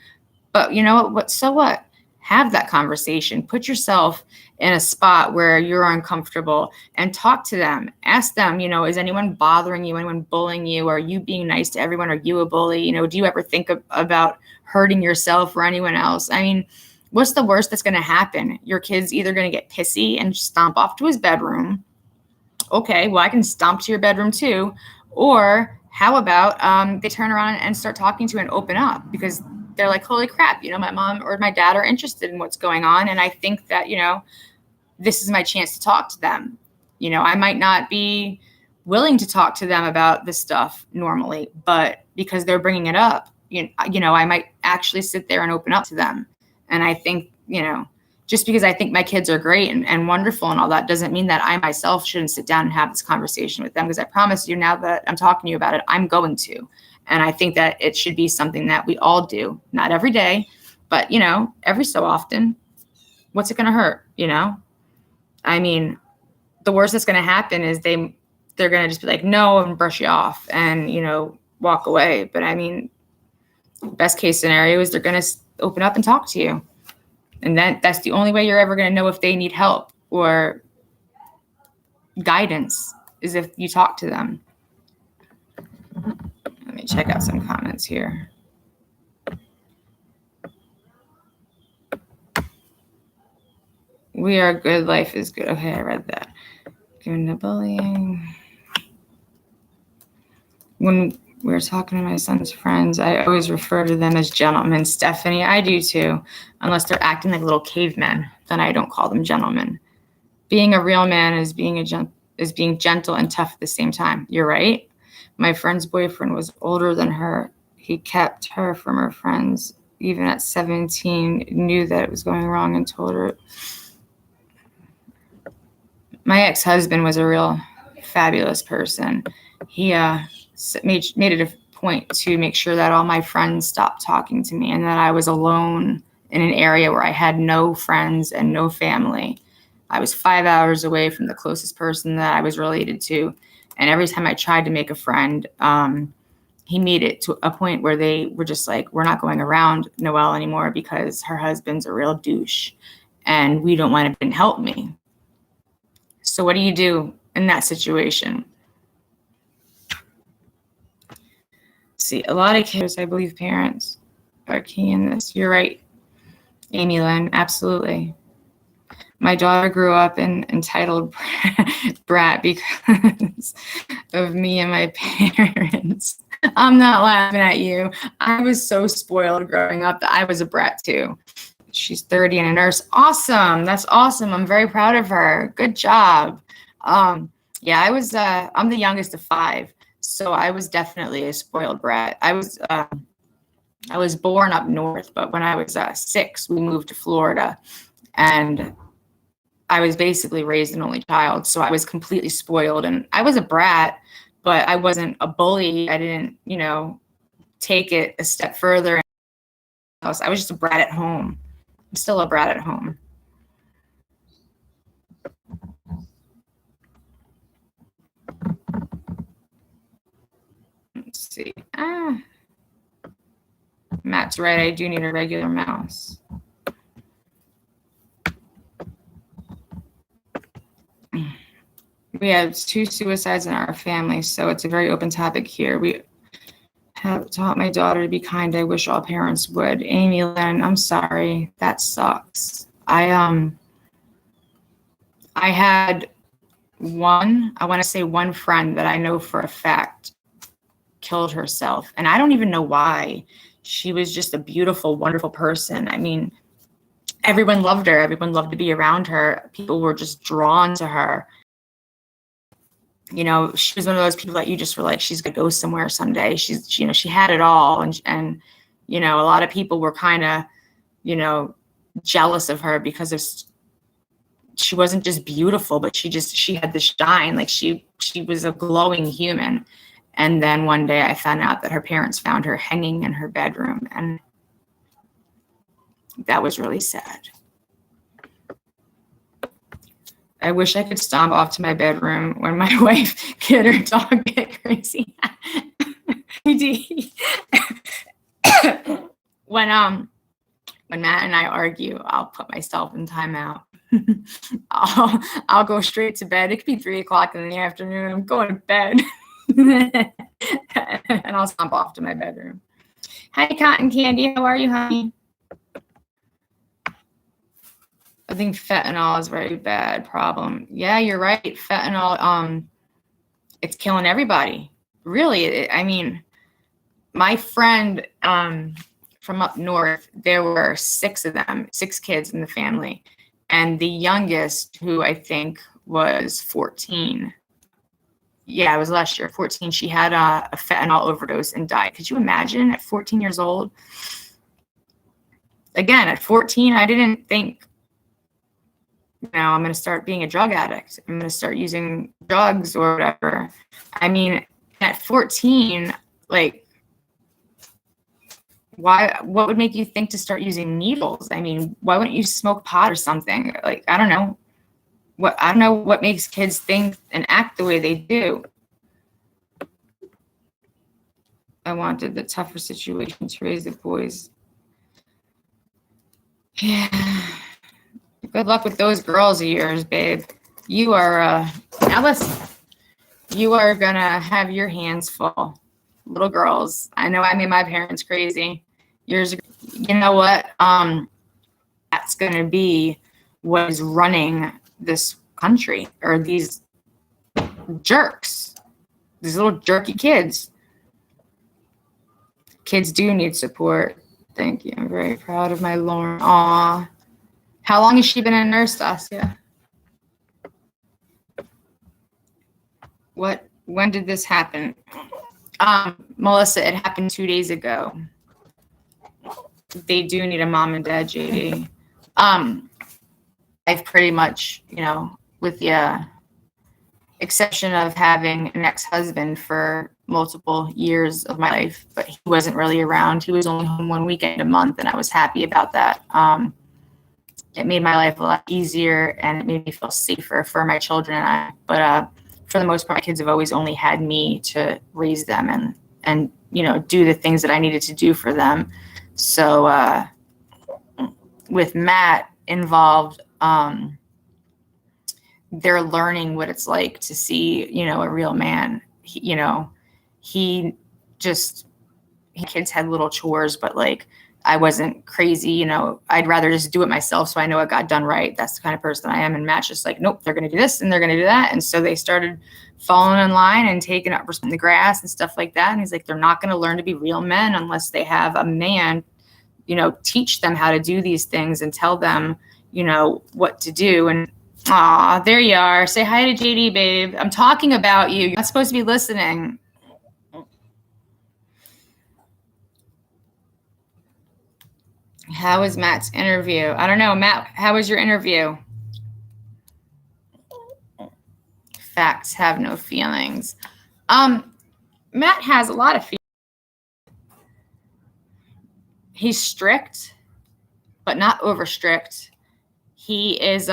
But you know what? So what? Have that conversation. Put yourself in a spot where you're uncomfortable and talk to them. Ask them, is anyone bothering you? Anyone bullying you? Are you being nice to everyone? Are you a bully? Do you ever think about hurting yourself or anyone else? I mean, what's the worst that's going to happen? Your kid's either going to get pissy and stomp off to his bedroom. Okay, well, I can stomp to your bedroom too. Or how about they turn around and start talking to you and open up, because they're like, holy crap, my mom or my dad are interested in what's going on. And I think that, this is my chance to talk to them. I might not be willing to talk to them about this stuff normally, but because they're bringing it up, I might actually sit there and open up to them. And I think, just because I think my kids are great and wonderful and all that doesn't mean that I myself shouldn't sit down and have this conversation with them, because I promise you, now that I'm talking to you about it, I'm going to. And I think that it should be something that we all do, not every day, but, every so often. What's it going to hurt? I mean, the worst that's going to happen is they're going to just be like, no, and brush you off and, walk away. But I mean, best case scenario is they're going to open up and talk to you. And that's the only way you're ever going to know if they need help or guidance, is if you talk to them. Let me check out some comments here. We are good, life is good. Okay, I read that. Given the bullying. When we're talking to my son's friends, I always refer to them as gentlemen. Stephanie, I do too. Unless they're acting like little cavemen, then I don't call them gentlemen. Being a real man is being gentle and tough at the same time. You're right. My friend's boyfriend was older than her. He kept her from her friends. Even at 17, knew that it was going wrong and told her. My ex-husband was a real fabulous person. He made it a point to make sure that all my friends stopped talking to me and that I was alone in an area where I had no friends and no family. I was 5 hours away from the closest person that I was related to. And every time I tried to make a friend, he made it to a point where they were just like, we're not going around Noelle anymore because her husband's a real douche and we don't want him to help me. So what do you do in that situation? See, a lot of kids, I believe parents are key in this. You're right, Amy Lynn, absolutely. My daughter grew up an entitled brat because of me and my parents. I'm not laughing at you. I was so spoiled growing up that I was a brat too. She's 30 and a nurse. Awesome. That's awesome. I'm very proud of her. Good job. Yeah, I'm the youngest of 5. So I was definitely a spoiled brat. I was born up north, but when I was 6, we moved to Florida, and I was basically raised an only child. So I was completely spoiled, and I was a brat, but I wasn't a bully. I didn't, take it a step further. I was just a brat at home. I'm still a brat at home. Let's see. Matt's right. I do need a regular mouse. We have 2 suicides in our family, so it's a very open topic here. We have taught my daughter to be kind. I wish all parents would. Amy Lynn, I'm sorry. That sucks. I had one friend that I know for a fact killed herself. And I don't even know why. She was just a beautiful, wonderful person. I mean, everyone loved her. Everyone loved to be around her. People were just drawn to her. She was one of those people that you just were like, she's going to go somewhere someday. She had it all. And a lot of people were kind of, jealous of her because she wasn't just beautiful, but she had the shine. Like she was a glowing human. And then one day I found out that her parents found her hanging in her bedroom. And that was really sad. I wish I could stomp off to my bedroom when my wife, kid, or dog get crazy. When Matt and I argue, I'll put myself in timeout. I'll go straight to bed. It could be 3:00 in the afternoon. I'm going to bed. And I'll stomp off to my bedroom. Hi, Cotton Candy. How are you, honey? I think fentanyl is a very bad problem. Yeah, you're right. Fentanyl, it's killing everybody. Really, my friend from up north, there were 6 of them, 6 kids in the family. And the youngest, who I think was 14, yeah, it was last year, 14, she had a fentanyl overdose and died. Could you imagine at 14 years old? Again, at 14, I didn't think, I'm going to start being a drug addict. I'm going to start using drugs or whatever. At 14, like, what would make you think to start using needles? Why wouldn't you smoke pot or something? Like, I don't know what makes kids think and act the way they do. I wanted the tougher situation to raise the boys. Yeah. Good luck with those girls of yours, babe. You are, now listen, you are gonna have your hands full. Little girls. I know I made my parents crazy. Yours, you know what? That's gonna be what is running this country, or these jerks, these little jerky kids. Kids do need support. Thank you. I'm very proud of my Lauren. Aw. How long has she been a nurse, Saskia? When did this happen? Melissa, it happened 2 days ago. They do need a mom and dad, JD. I've pretty much, with the exception of having an ex-husband for multiple years of my life, but he wasn't really around. He was only home one weekend a month, and I was happy about that. It made my life a lot easier, and it made me feel safer for my children and I. But for the most part, my kids have always only had me to raise them and do the things that I needed to do for them. So with Matt involved, they're learning what it's like to see, a real man. Kids had little chores, but like, I wasn't crazy, I'd rather just do it myself so I know it got done right. That's the kind of person I am. And Matt's just like, nope, they're going to do this and they're going to do that. And so they started falling in line and taking up the grass and stuff like that. And he's like, they're not going to learn to be real men unless they have a man, teach them how to do these things and tell them, what to do. And there you are. Say hi to JD, babe. I'm talking about you. You're not supposed to be listening. How was Matt's interview? I don't know. Matt, how was your interview? Facts have no feelings. Matt has a lot of feelings. He's strict, but not over strict. He is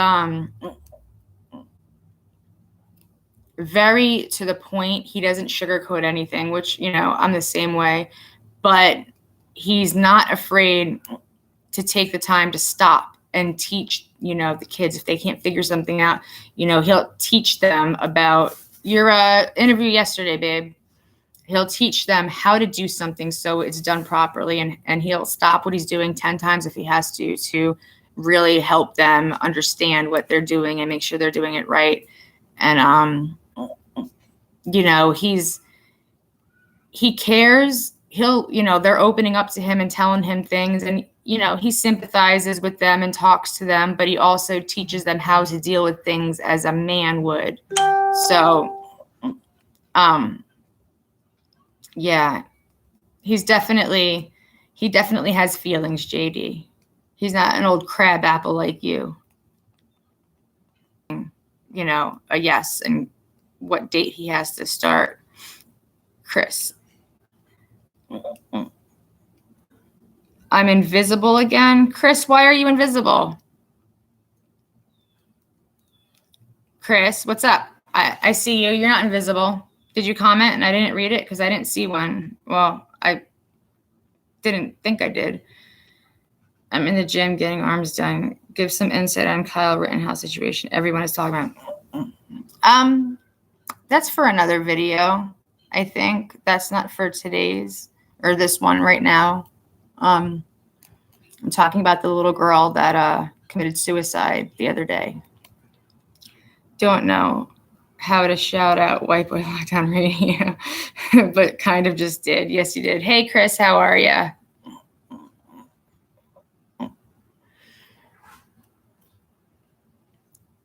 very to the point. He doesn't sugarcoat anything, which, I'm the same way. But he's not afraid to take the time to stop and teach, the kids. If they can't figure something out, he'll teach them about your interview yesterday, babe. He'll teach them how to do something so it's done properly, and he'll stop what he's doing 10 times if he has to really help them understand what they're doing and make sure they're doing it right. And he cares. He'll, they're opening up to him and telling him things, and he sympathizes with them and talks to them, but he also teaches them how to deal with things as a man would. So, yeah, he definitely has feelings, JD. He's not an old crab apple like you. A yes, and what date he has to start. Chris. I'm invisible again. Chris, why are you invisible? Chris, what's up? I see you. You're not invisible. Did you comment and I didn't read it because I didn't see one? Well, I didn't think I did. I'm in the gym getting arms done. Give some insight on Kyle Rittenhouse situation everyone is talking about. That's for another video. I think that's not for today's or this one right now. I'm talking about the little girl that committed suicide the other day. Don't know how to shout out White Boy Lockdown Radio, but kind of just did. Yes, you did. Hey, Chris, how are you?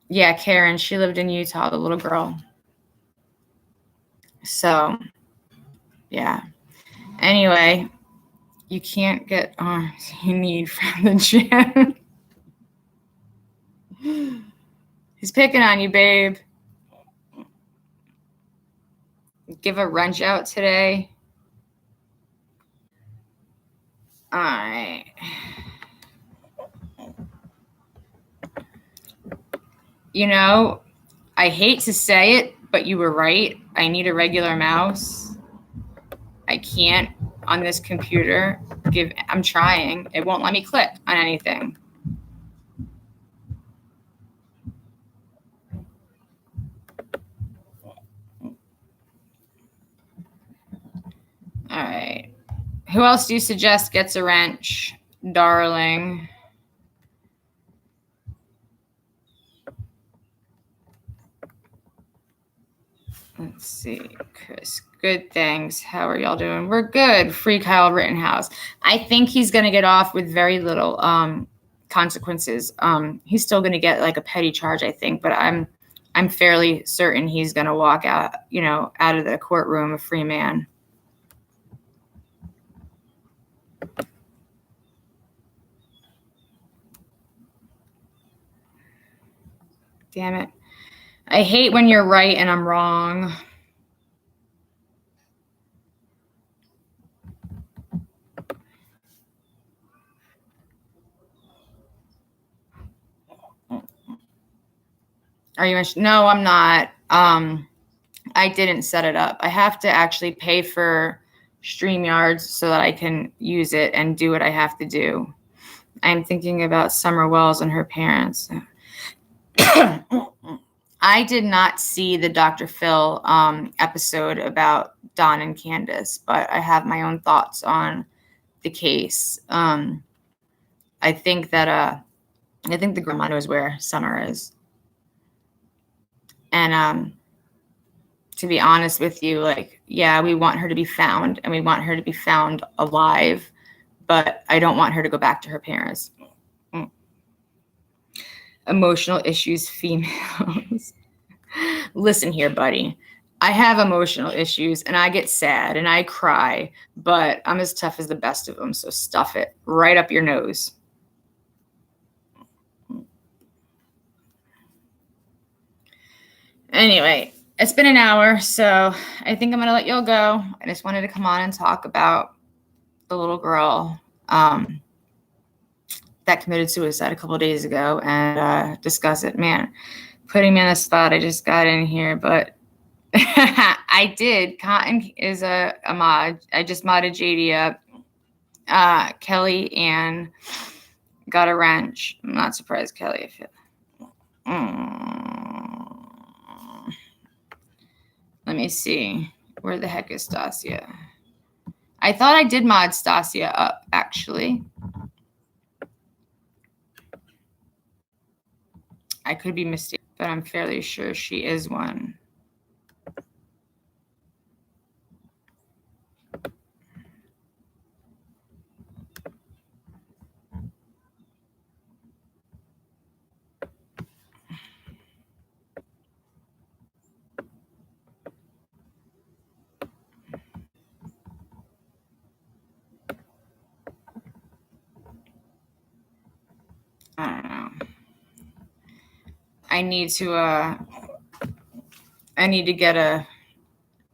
Yeah, Karen, she lived in Utah, the little girl. So, yeah. Anyway, you can't get arms you need from the gym. He's picking on you, babe. Give a wrench out today. All right. I hate to say it, but you were right. I need a regular mouse. I can't on this computer I'm trying. It won't let me click on anything. Who else do you suggest gets a wrench, darling? Let's see, Chris. Good, thanks. How are y'all doing? We're good. Free Kyle Rittenhouse. I think he's going to get off with very little consequences. He's still going to get like a petty charge, I think, but I'm fairly certain he's going to walk out, out of the courtroom a free man. Damn it. I hate when you're right and I'm wrong. Are you? No, I'm not. I didn't set it up. I have to actually pay for StreamYards so that I can use it and do what I have to do. I'm thinking about Summer Wells and her parents. I did not see the Dr. Phil episode about Don and Candace, but I have my own thoughts on the case. I think the grandma knows where Summer is. And to be honest with you, we want her to be found and we want her to be found alive, but I don't want her to go back to her parents. Emotional issues, females. Listen here, buddy. I have emotional issues and I get sad and I cry, but I'm as tough as the best of them. So stuff it right up your nose. Anyway, it's been an hour, so I think I'm going to let y'all go. I just wanted to come on and talk about the little girl that committed suicide a couple of days ago and discuss it. Man, putting me on the spot. I just got in here, but I did. Cotton is a mod. I just modded JD up. Kelly Ann got a wrench. I'm not surprised, Kelly. Let me see. Where the heck is Stasia? I thought I did mod Stasia up, actually. I could be mistaken, but I'm fairly sure she is one. I don't know. I need to get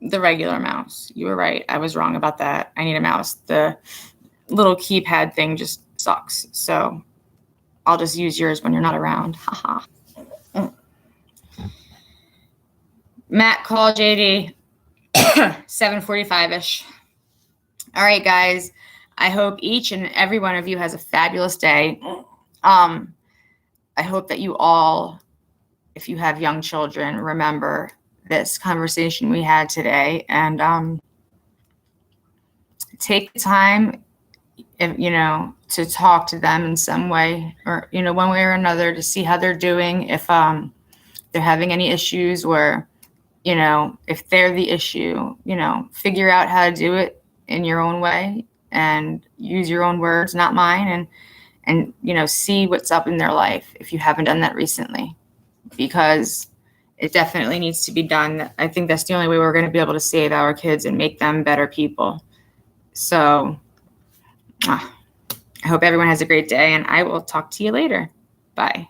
the regular mouse. You were right. I was wrong about that. I need a mouse. The little keypad thing just sucks. So I'll just use yours when you're not around. Haha. Matt, call JD. 7:45-ish. All right, guys. I hope each and every one of you has a fabulous day. I hope that you all, if you have young children, remember this conversation we had today and take the time, to talk to them in some way or, one way or another to see how they're doing, if they're having any issues or, if they're the issue, figure out how to do it in your own way and use your own words, not mine, and see what's up in their life if you haven't done that recently, because it definitely needs to be done. I think that's the only way we're going to be able to save our kids and make them better people. So I hope everyone has a great day, and I will talk to you later. Bye.